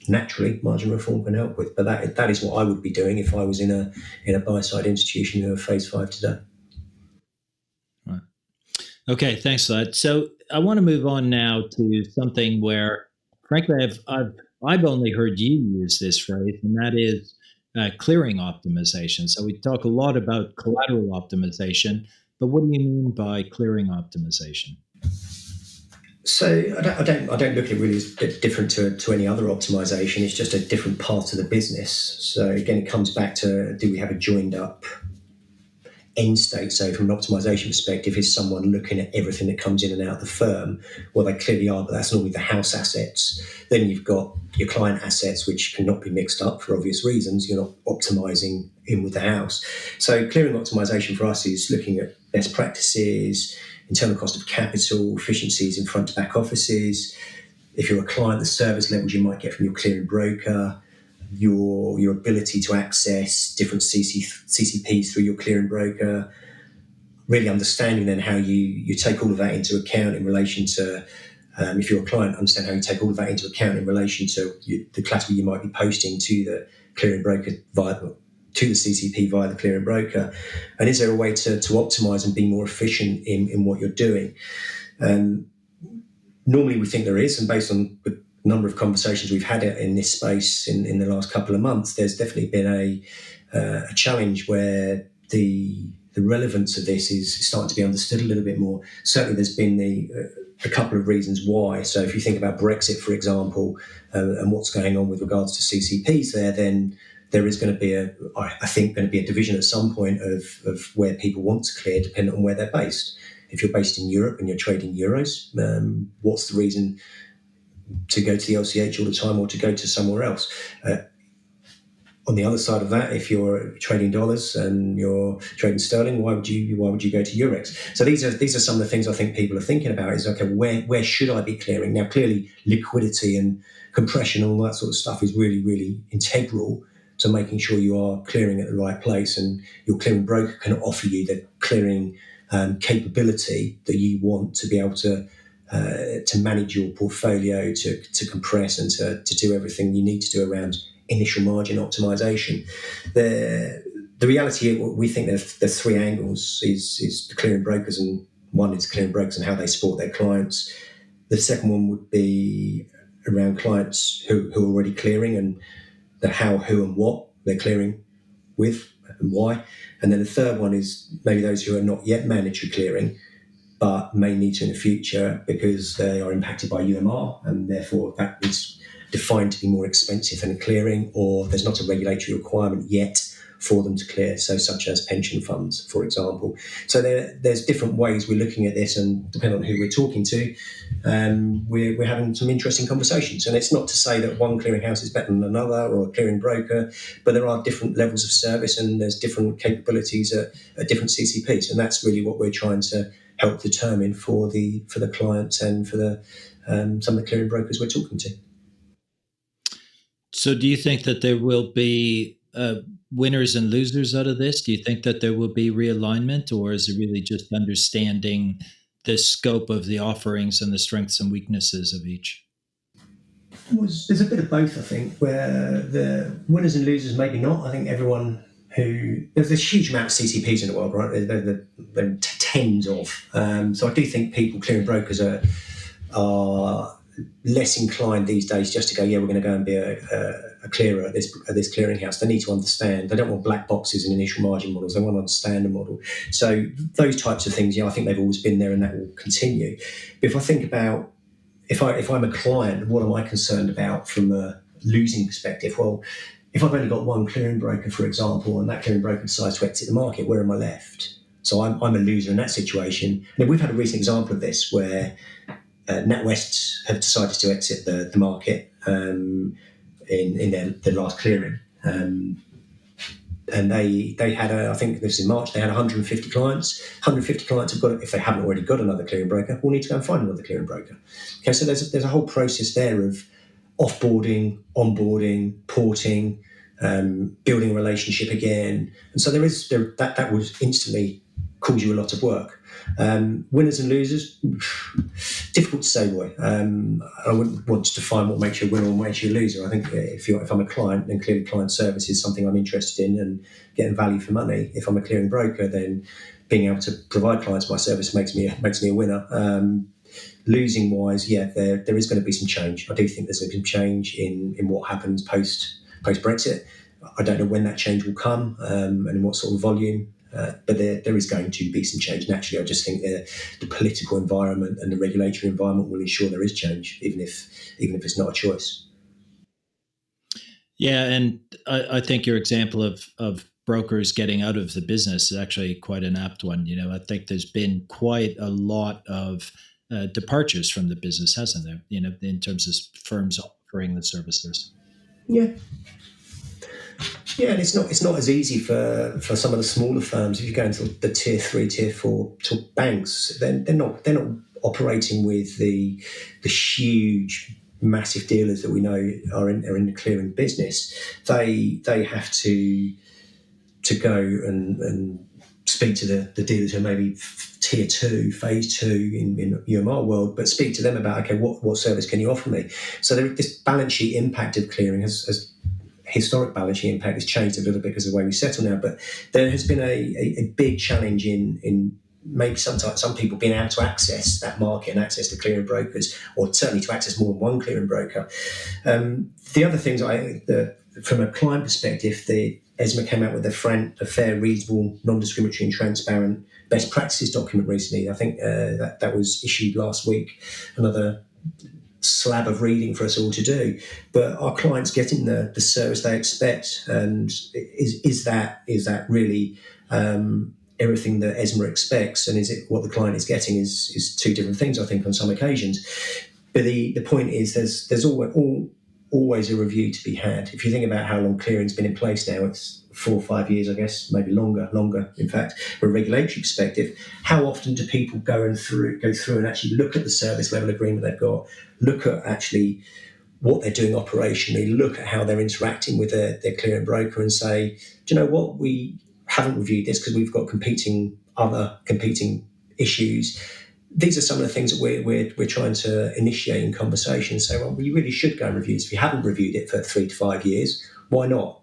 naturally margin reform can help with. But that is what I would be doing if I was in a buy-side institution in a phase 5 today. Right. Okay, thanks for that. So I want to move on now to something where, frankly, I've only heard you use this phrase, and that is clearing optimization. So we talk a lot about collateral optimization, but what do you mean by clearing optimization? So I don't look at it really as different to any other optimization. It's just a different part of the business. So again, it comes back to, do we have a joined up end state? So from an optimization perspective, is someone looking at everything that comes in and out of the firm? Well, they clearly are, but that's normally the house assets. Then you've got your client assets, which cannot be mixed up for obvious reasons. You're not optimizing in with the house. So clearing optimization for us is looking at best practices, internal cost of capital, efficiencies in front to back offices. If you're a client, the service levels you might get from your clearing broker, your ability to access different CCPs through your clearing broker, really understanding then how you take all of that into account in relation to, if you're a client, understand how you take all of that into account in relation to the collateral you might be posting to the clearing broker to the CCP via the clearing broker, and is there a way to optimize and be more efficient in what you're doing? Normally we think there is, and based on the number of conversations we've had in this space in the last couple of months, there's definitely been a challenge where the relevance of this is starting to be understood a little bit more. Certainly there's been a couple of reasons why. So if you think about Brexit, for example, and what's going on with regards to CCPs there, then there is going to be a division at some point of where people want to clear, depending on where they're based. If you're based in Europe and you're trading euros, what's the reason to go to the LCH all the time or to go to somewhere else? On the other side of that, if you're trading dollars and you're trading sterling, why would you go to Eurex? So these are some of the things I think people are thinking about. Is, okay, where should I be clearing? Now, clearly, liquidity and compression and all that sort of stuff is really, really integral to making sure you are clearing at the right place, and your clearing broker can offer you the clearing capability that you want to be able to manage your portfolio, to compress and to do everything you need to do around initial margin optimization. The reality, we think there's three angles: is the clearing brokers, and one is clearing brokers and how they support their clients. The second one would be around clients who are already clearing, and the how, who, and what they're clearing with and why. And then the third one is maybe those who are not yet mandatory clearing, but may need to in the future because they are impacted by UMR, and therefore that is defined to be more expensive than clearing, or there's not a regulatory requirement yet for them to clear, so such as pension funds, for example. So there's different ways we're looking at this, and depending on who we're talking to, we're having some interesting conversations. And it's not to say that one clearinghouse is better than another or a clearing broker, but there are different levels of service and there's different capabilities at different CCPs, and that's really what we're trying to help determine for the clients and for the some of the clearing brokers we're talking to. So do you think that there will be winners and losers out of this? Do you think that there will be realignment, or is it really just understanding the scope of the offerings and the strengths and weaknesses of each? There's a bit of both, I think, where the winners and losers maybe not. I think everyone there's a huge amount of CCPs in the world, right? There tens of. So I do think clearing brokers are less inclined these days just to go, yeah, we're going to go and be a clearer at this clearinghouse. They need to understand. They don't want black boxes and initial margin models. They want to understand the model. So those types of things, I think they've always been there, and that will continue. But if I think about if I'm a client, what am I concerned about from a losing perspective? Well, if I've only got one clearing broker, for example, and that clearing broker decides to exit the market, where am I left? So I'm a loser in that situation. Now, we've had a recent example of this where NatWest have decided to exit the market in their last clearing. And they had, I think this is in March, they had 150 clients. 150 clients have got, if they haven't already got another clearing broker, will need to go and find another clearing broker. Okay, so there's a whole process there of offboarding, onboarding, porting, building a relationship again. And so that would instantly cause you a lot of work. Winners and losers, difficult to say, Roy. I wouldn't want to define what makes you a winner or what makes you a loser. I think if I'm a client, then clearly client service is something I'm interested in and getting value for money. If I'm a clearing broker, then being able to provide clients my service makes me a winner. Losing wise, there is going to be some change. I do think there's going to be some change in what happens post Brexit. I don't know when that change will come and in what sort of volume. But there is going to be some change. Naturally, I just think the political environment and the regulatory environment will ensure there is change, even if it's not a choice. Yeah, and I think your example of brokers getting out of the business is actually quite an apt one. I think there's been quite a lot of departures from the business, hasn't there? In terms of firms offering the services. Yeah. Yeah, and it's not as easy for some of the smaller firms. If you go into the tier 3, tier 4 banks, then they're not operating with the huge, massive dealers that we know are in the clearing business. They have to go and speak to the dealers who are maybe tier 2, phase 2 in UMR world, but speak to them about, okay, what service can you offer me? So this balance sheet impact of clearing has historic balance sheet impact has changed a little bit because of the way we settle now, but there has been a big challenge in maybe sometimes some people being able to access that market and access the clearing brokers, or certainly to access more than one clearing broker. The other things from a client perspective, the ESMA came out with a fair, reasonable, non-discriminatory and transparent best practices document recently. I think that was issued last week. Another slab of reading for us all to do, but are clients getting the service they expect, and is that really everything that ESMA expects, and is it what the client is getting is two different things, I think, on some occasions. But the point is there's always a review to be had. If you think about how long clearing's been in place now, it's 4 or 5 years, I guess, maybe longer, in fact, from a regulatory perspective. How often do people go through and actually look at the service level agreement they've got, look at actually what they're doing operationally, look at how they're interacting with their clearing broker and say, do you know what, we haven't reviewed this because we've got competing issues. These are some of the things that we're trying to initiate in conversation. Say, well, you really should go and review this. If you haven't reviewed it for 3 to 5 years, why not?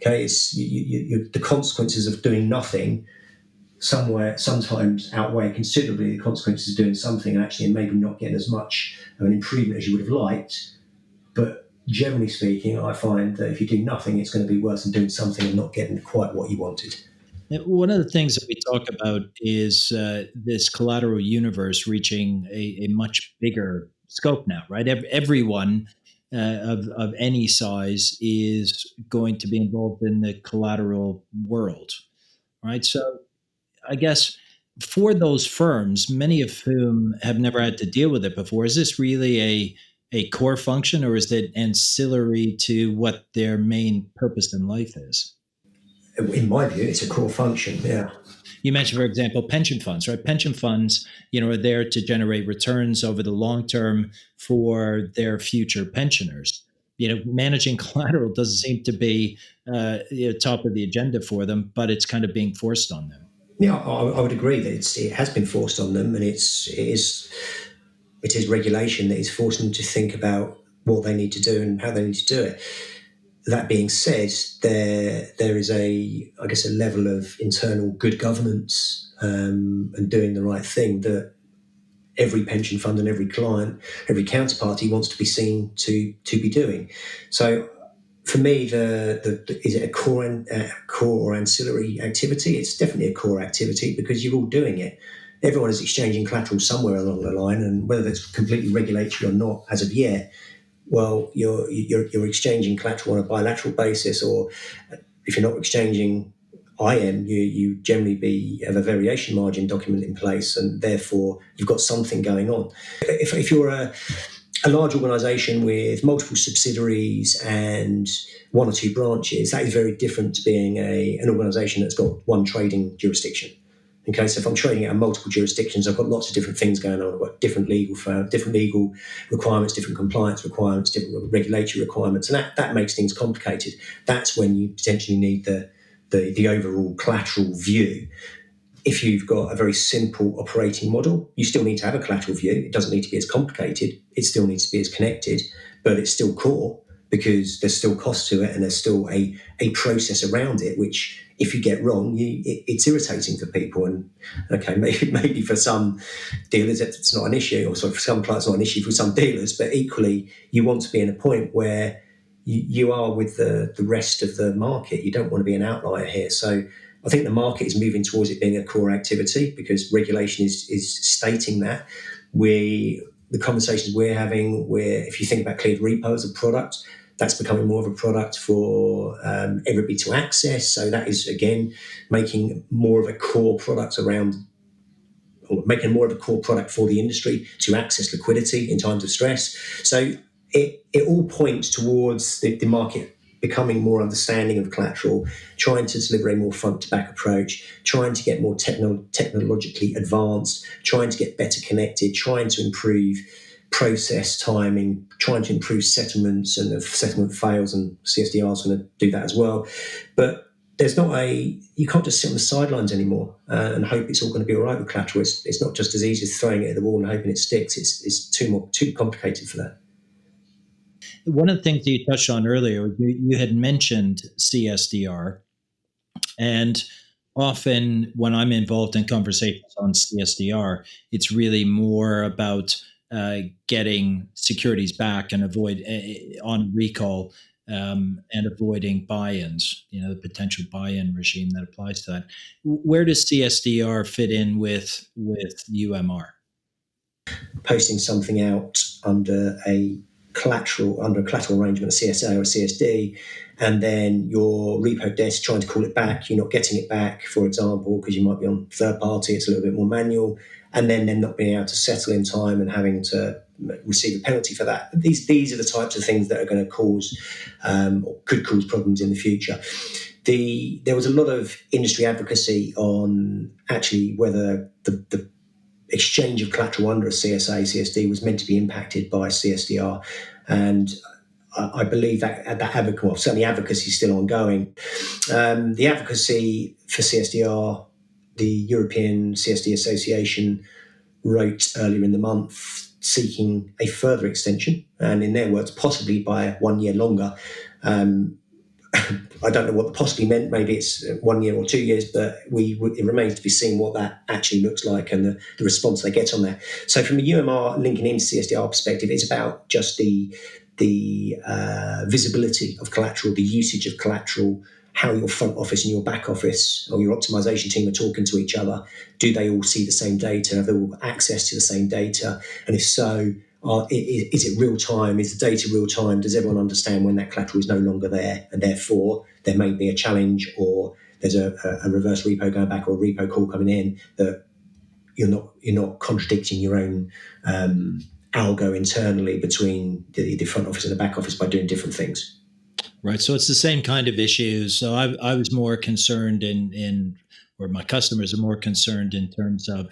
Okay, it's the consequences of doing nothing sometimes outweigh considerably the consequences of doing something, and actually maybe not getting as much of an improvement as you would have liked. But generally speaking, I find that if you do nothing, it's going to be worse than doing something and not getting quite what you wanted. One of the things that we talk about is this collateral universe reaching a much bigger scope now, right? Everyone of any size is going to be involved in the collateral world, right? So I guess for those firms, many of whom have never had to deal with it before, is this really a core function, or is it ancillary to what their main purpose in life is? In my view, it's a core function, yeah. You mentioned, for example, pension funds, right? Pension funds, are there to generate returns over the long term for their future pensioners. Managing collateral doesn't seem to be top of the agenda for them, but it's kind of being forced on them. Yeah, I would agree that it has been forced on them, and it is regulation that is forcing them to think about what they need to do and how they need to do it. That being said, there is a level of internal good governance and doing the right thing that every pension fund and every client, every counterparty wants to be seen to be doing. So, for me, is it a core or ancillary activity? It's definitely a core activity because you're all doing it. Everyone is exchanging collateral somewhere along the line, and whether it's completely regulatory or not, as of yet. Well, you're exchanging collateral on a bilateral basis, or if you're not exchanging IM, you generally have a variation margin document in place, and therefore you've got something going on. If you're a large organisation with multiple subsidiaries and 1 or 2 branches, that is very different to being an organisation that's got one trading jurisdiction. Okay, so if I'm trading out of multiple jurisdictions, I've got lots of different things going on. I've got different legal requirements, different compliance requirements, different regulatory requirements, and that makes things complicated. That's when you potentially need the overall collateral view. If you've got a very simple operating model, you still need to have a collateral view. It doesn't need to be as complicated. It still needs to be as connected, but it's still core because there's still cost to it and there's still a process around it, which if you get wrong, it's irritating for people. And okay, maybe for some dealers it's not an issue, or for some clients it's not an issue for some dealers, but equally you want to be in a point where you are with the rest of the market. You don't want to be an outlier here. So I think the market is moving towards it being a core activity because regulation is stating that. The conversations we're having, where if you think about cleared repo as a product, that's becoming more of a product for everybody to access. So that is, again, making more of a core product making more of a core product for the industry to access liquidity in times of stress. So it all points towards the market becoming more understanding of collateral, trying to deliver a more front-to-back approach, trying to get more technologically advanced, trying to get better connected, trying to improve process timing, trying to improve settlements, and if settlement fails, and CSDR is going to do that as well. But you can't just sit on the sidelines anymore and hope it's all going to be all right with collateral. It's not just as easy as throwing it at the wall and hoping it sticks. It's too complicated for that. One of the things that you touched on earlier, you had mentioned CSDR, and often when I'm involved in conversations on CSDR, it's really more about getting securities back and avoid on recall and avoiding buy-ins, the potential buy-in regime that applies to that. Where does CSDR fit in with UMR? Posting something out under a collateral arrangement, a CSA or a CSD, and then your repo desk trying to call it back, you're not getting it back, for example, because you might be on third party, it's a little bit more manual, and then them not being able to settle in time and having to receive a penalty for that. These are the types of things that are going to cause or could cause problems in the future. There was a lot of industry advocacy on actually whether the exchange of collateral under a CSA, CSD was meant to be impacted by CSDR. And I believe that certainly advocacy is still ongoing. The advocacy for CSDR, the European CSD Association wrote earlier in the month seeking a further extension, and in their words, possibly by 1 year longer. I don't know what the possibly meant. Maybe it's 1 year or 2 years, but it remains to be seen what that actually looks like and the response they get on there. So from a UMR linking into CSDR perspective, it's about just the visibility of collateral, the usage of collateral, how your front office and your back office or your optimization team are talking to each other. Do they all see the same data? Have they all access to the same data? And if so, is it real time? Is the data real time? Does everyone understand when that collateral is no longer there? And therefore, there may be a challenge, or there's a reverse repo going back, or a repo call coming in, that you're not contradicting your own algo internally between the front office and the back office by doing different things. Right. So it's the same kind of issues. So I was more concerned or my customers are more concerned in terms of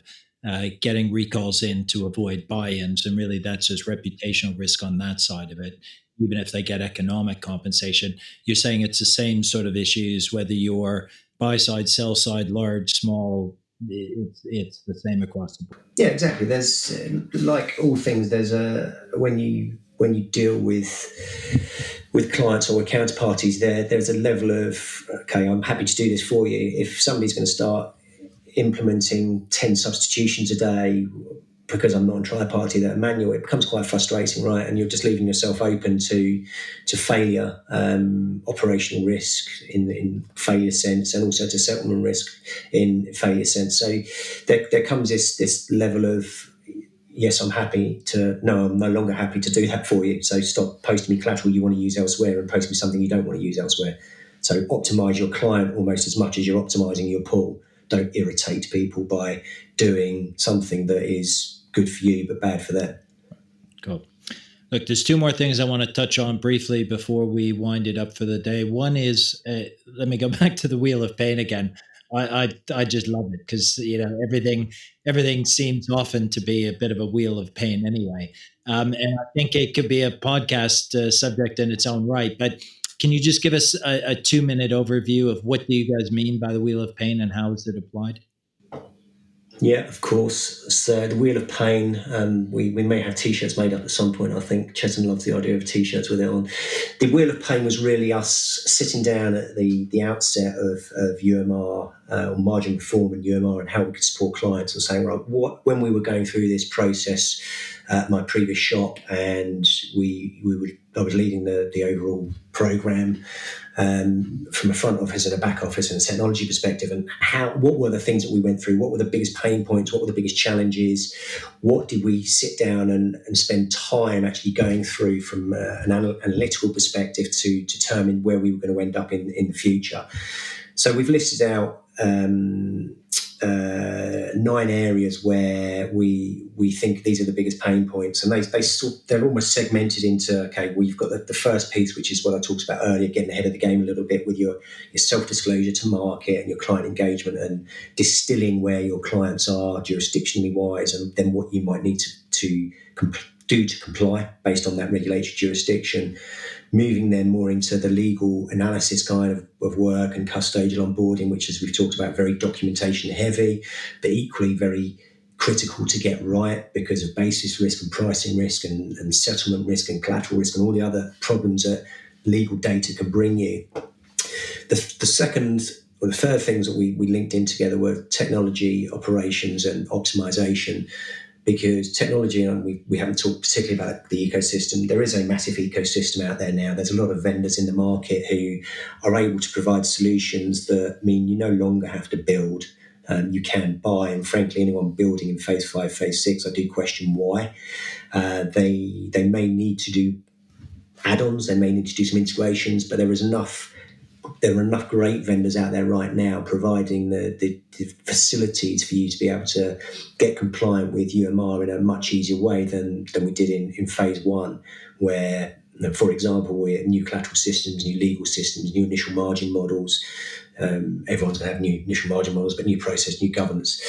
getting recalls in to avoid buy-ins. And really that's just reputational risk on that side of it, even if they get economic compensation. You're saying it's the same sort of issues, whether you're buy side, sell side, large, small, it's the same across the board. Yeah, exactly. There's, like all things, there's when you deal with clients or with counterparties, there's a level of, okay, I'm happy to do this for you. If somebody's going to start implementing 10 substitutions a day because I'm not on tri-party that are manual, it becomes quite frustrating, right? And you're just leaving yourself open to failure, operational risk in failure sense, and also to settlement risk in failure sense. So there comes this level of, yes, I'm no longer happy to do that for you. So stop posting me collateral you want to use elsewhere and post me something you don't want to use elsewhere. So optimize your client almost as much as you're optimizing your pool. Don't irritate people by doing something that is good for you but bad for them. Cool. Look, there's two more things I want to touch on briefly before we wind it up for the day. One is, let me go back to the Wheel of Pain again. I just love it because everything seems often to be a bit of a wheel of pain anyway, and I think it could be a podcast subject in its own right. But can you just give us a 2-minute overview of what do you guys mean by the Wheel of Pain and how is it applied? Yeah, of course. So the Wheel of Pain, we may have T-shirts made up at some point. I think Chetan loves the idea of T-shirts with it on. The Wheel of Pain was really us sitting down at the outset of UMR, or margin reform and UMR, and how we could support clients, and saying, right, when we were going through this process at my previous shop, and I was leading the overall program from a front office and a back office and a technology perspective, and what were the things that we went through, what were the biggest pain points, what were the biggest challenges, what did we sit down and spend time actually going through from an analytical perspective to determine where we were going to end up in the future. So we've listed out 9 areas where we think these are the biggest pain points, and they're almost segmented into, okay, well, you've got the first piece, which is what I talked about earlier, getting ahead of the game a little bit with your self-disclosure to market and your client engagement, and distilling where your clients are jurisdictionally wise, and then what you might need to do to comply based on that regulatory jurisdiction. Moving then more into the legal analysis kind of work and custodial onboarding, which, as we've talked about, very documentation heavy, but equally very critical to get right because of basis risk and pricing risk and settlement risk and collateral risk and all the other problems that legal data can bring you. The second or the third things that we linked in together were technology, operations and optimization. Because technology, and we haven't talked particularly about the ecosystem, there is a massive ecosystem out there now. There's a lot of vendors in the market who are able to provide solutions that mean you no longer have to build. You can buy, and frankly, anyone building in Phase 5, Phase 6, I do question why. They may need to do add-ons, they may need to do some integrations, but there are enough great vendors out there right now providing the facilities for you to be able to get compliant with UMR in a much easier way than we did in Phase 1, where, for example, we're new collateral systems, new legal systems, new initial margin models. Everyone's going to have new initial margin models, but new process, new governance.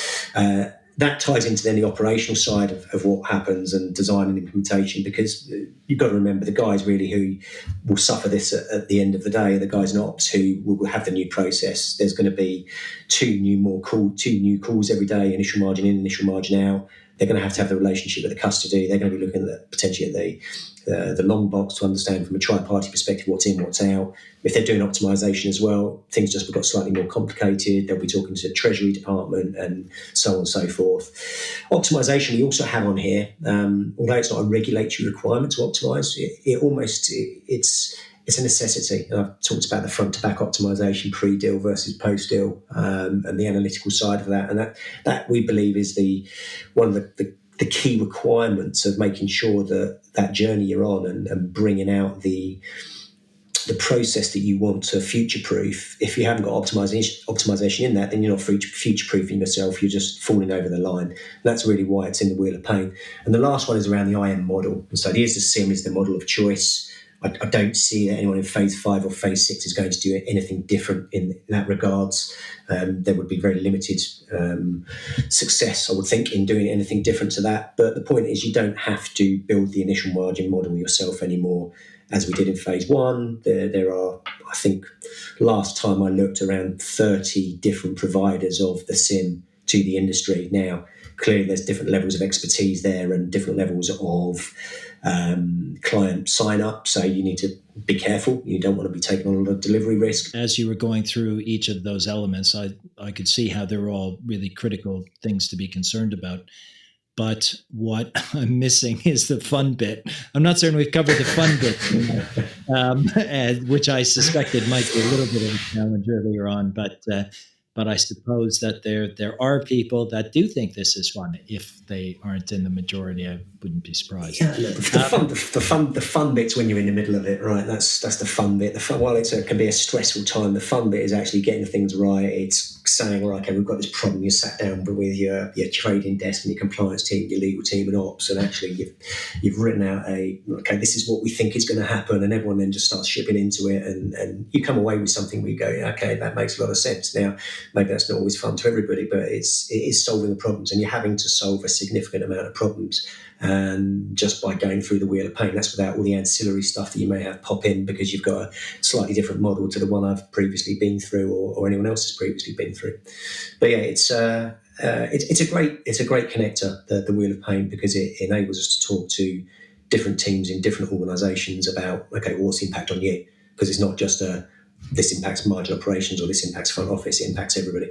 That ties into then the operational side of what happens and design and implementation, because you've got to remember the guys really who will suffer this at the end of the day, the guys in ops who will have the new process. There's going to be two new calls every day, initial margin in, initial margin out. They're going to have the relationship with the custody. They're going to be looking at potentially at the long box to understand from a tri-party perspective what's in, what's out. If they're doing optimization as well, things just got slightly more complicated. They'll be talking to the Treasury Department and so on and so forth. Optimization we also have on here, although it's not a regulatory requirement to optimize, it's a necessity. And I've talked about the front to back optimization, pre-deal versus post-deal, and the analytical side of that. And that we believe is one of the key requirements of making sure that journey you're on and bringing out the process that you want to future-proof. If you haven't got optimization in that, then you're not future-proofing yourself. You're just falling over the line. And that's really why it's in the wheel of pain. And the last one is around the IM model. And so here's the SIM is the model of choice. I don't see that anyone in Phase 5 or Phase 6 is going to do anything different in that regards. There would be very limited success, I would think, in doing anything different to that. But the point is you don't have to build the initial margin model yourself anymore, as we did in Phase 1. There are, I think, last time I looked, around 30 different providers of the SIM to the industry. Now, clearly there's different levels of expertise there and different levels of client sign up, so you need to be careful. You don't want to be taking on a lot of delivery risk. As you were going through each of those elements, I could see how they're all really critical things to be concerned about. But what I'm missing is the fun bit. I'm not certain we've covered the fun bit, which I suspected might be a little bit of a challenge earlier on. But I suppose that there are people that do think this is fun. If they aren't in the majority, I wouldn't be surprised. Yeah, the fun bit's when you're in the middle of it, right? That's the fun bit. While it can be a stressful time, the fun bit is actually getting things right. It's saying, well, okay, we've got this problem. You sat down with your trading desk and your compliance team, your legal team, and ops, and actually you've written out okay, this is what we think is going to happen, and everyone then just starts shipping into it, and you come away with something where you go, yeah, okay, that makes a lot of sense. Now, maybe that's not always fun to everybody, but it is solving the problems, and you're having to solve a significant amount of problems. And just by going through the wheel of pain, that's without all the ancillary stuff that you may have pop in because you've got a slightly different model to the one I've previously been through or anyone else has previously been through. But yeah, it's a great connector, the wheel of pain, because it enables us to talk to different teams in different organisations about, okay, what's the impact on you? Because it's not just this impacts margin operations or this impacts front office, it impacts everybody.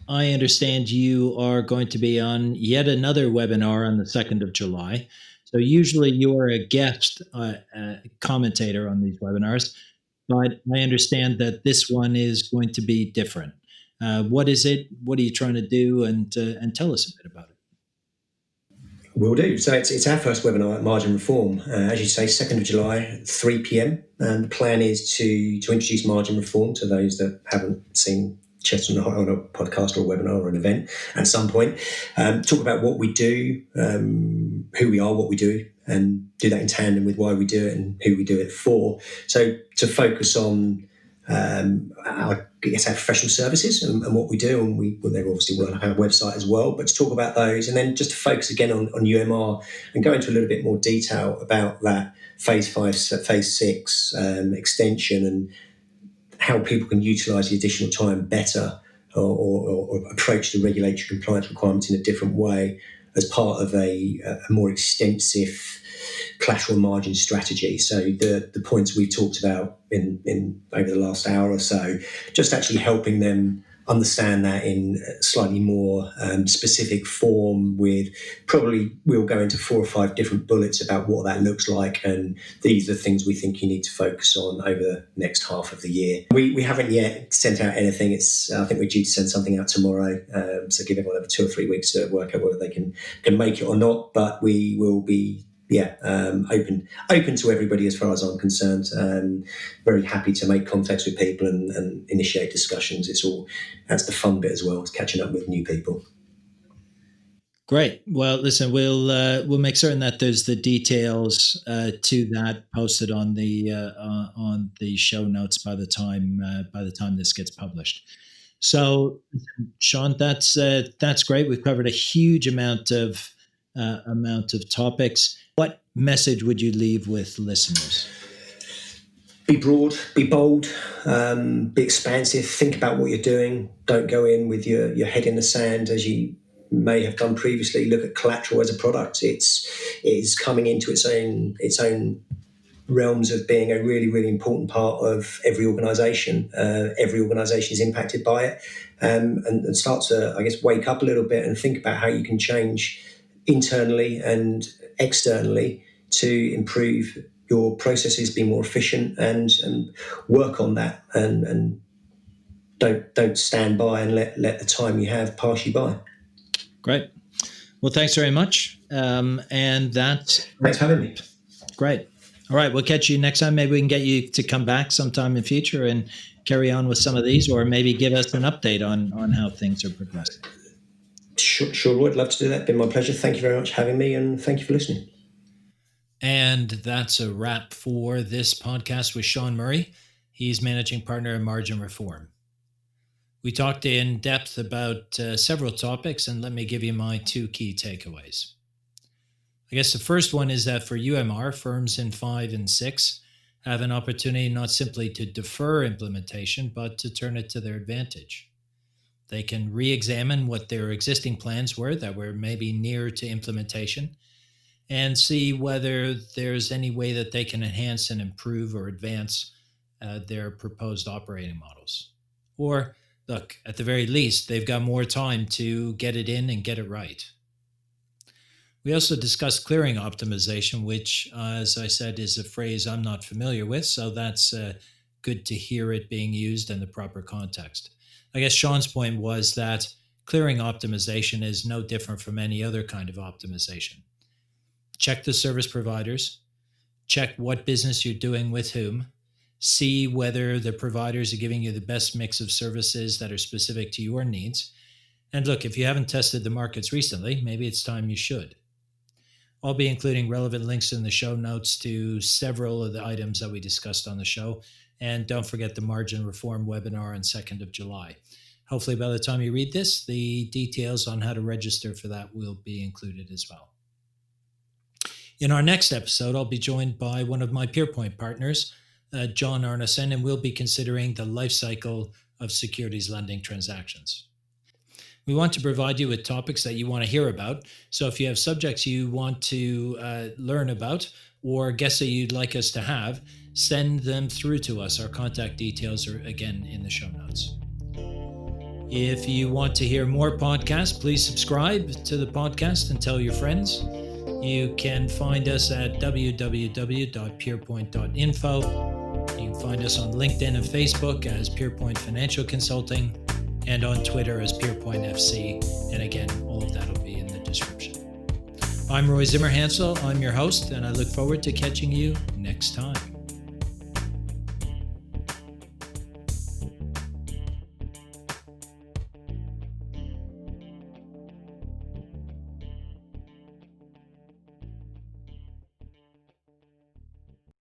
I understand you are going to be on yet another webinar on the 2nd of July. So usually you are a guest commentator on these webinars, but I understand that this one is going to be different. What is it? What are you trying to do? And tell us a bit about it. Will do. So it's our first webinar at Margin Reform. As you say, 2nd of July, 3 p.m. And the plan is to introduce Margin Reform to those that haven't seen Chess on a podcast or a webinar or an event at some point. Talk about what we do, who we are, what we do, and do that in tandem with why we do it and who we do it for. So to focus on our professional services and what we do, and they obviously will have a website as well, but to talk about those, and then just to focus again on UMR and go into a little bit more detail about that phase 5, phase 6 extension, and how people can utilise the additional time better or approach the regulatory compliance requirements in a different way as part of a more extensive collateral margin strategy. So the points we've talked about in over the last hour or so, just actually helping them understand that in slightly more specific form. With probably we'll go into 4 or 5 different bullets about what that looks like, and these are things we think you need to focus on over the next half of the year. We haven't yet sent out anything. I think we're due to send something out tomorrow, so give everyone over 2 or 3 weeks to work out whether they can make it or not, but we will be open to everybody as far as I'm concerned. Very happy to make contacts with people and initiate discussions. That's the fun bit as well, is catching up with new people. Great. Well, listen, we'll make certain that there's the details to that posted on the show notes by the time this gets published. So, Shaun, that's great. We've covered a huge amount of topics. What message would you leave with listeners? Be broad, be bold, be expansive. Think about what you're doing. Don't go in with your head in the sand as you may have done previously. Look at collateral as a product. It's coming into its own realms of being a really, really important part of every organisation. Every organisation is impacted by it, and start to, I guess, wake up a little bit and think about how you can change internally and externally to improve your processes, be more efficient, and work on that, and don't stand by and let the time you have pass you by. Great. Well, thanks very much. And that's thanks for having me. Great. All right, we'll catch you next time. Maybe we can get you to come back sometime in future and carry on with some of these, or maybe give us an update on how things are progressing. Sure, Roy. I'd love to do that. It's been my pleasure. Thank you very much for having me, and thank you for listening. And that's a wrap for this podcast with Shaun Murray. He's managing partner at Margin Reform. We talked in depth about several topics, and let me give you my 2 key takeaways. I guess the first one is that for UMR, firms in 5 and 6 have an opportunity not simply to defer implementation, but to turn it to their advantage. They can re-examine what their existing plans were that were maybe near to implementation, and see whether there's any way that they can enhance and improve or advance their proposed operating models. Or, look, at the very least, they've got more time to get it in and get it right. We also discussed clearing optimization, which, as I said, is a phrase I'm not familiar with, so that's good to hear it being used in the proper context. I guess Shaun's point was that clearing optimization is no different from any other kind of optimization. Check the service providers, check what business you're doing with whom, see whether the providers are giving you the best mix of services that are specific to your needs. And look, if you haven't tested the markets recently, maybe it's time you should. I'll be including relevant links in the show notes to several of the items that we discussed on the show. And don't forget the Margin Reform webinar on 2nd of July. Hopefully by the time you read this, the details on how to register for that will be included as well. In our next episode, I'll be joined by one of my PeerPoint partners, John Arneson, and we'll be considering the life cycle of securities lending transactions. We want to provide you with topics that you want to hear about. So if you have subjects you want to learn about or guests that you'd like us to have, send them through to us. Our contact details are, again, in the show notes. If you want to hear more podcasts, please subscribe to the podcast and tell your friends. You can find us at www.peerpoint.info. You can find us on LinkedIn and Facebook as Peerpoint Financial Consulting, and on Twitter as Peerpoint FC. And again, all of that will be in the description. I'm Roy Zimmerhansl. I'm your host, and I look forward to catching you next time.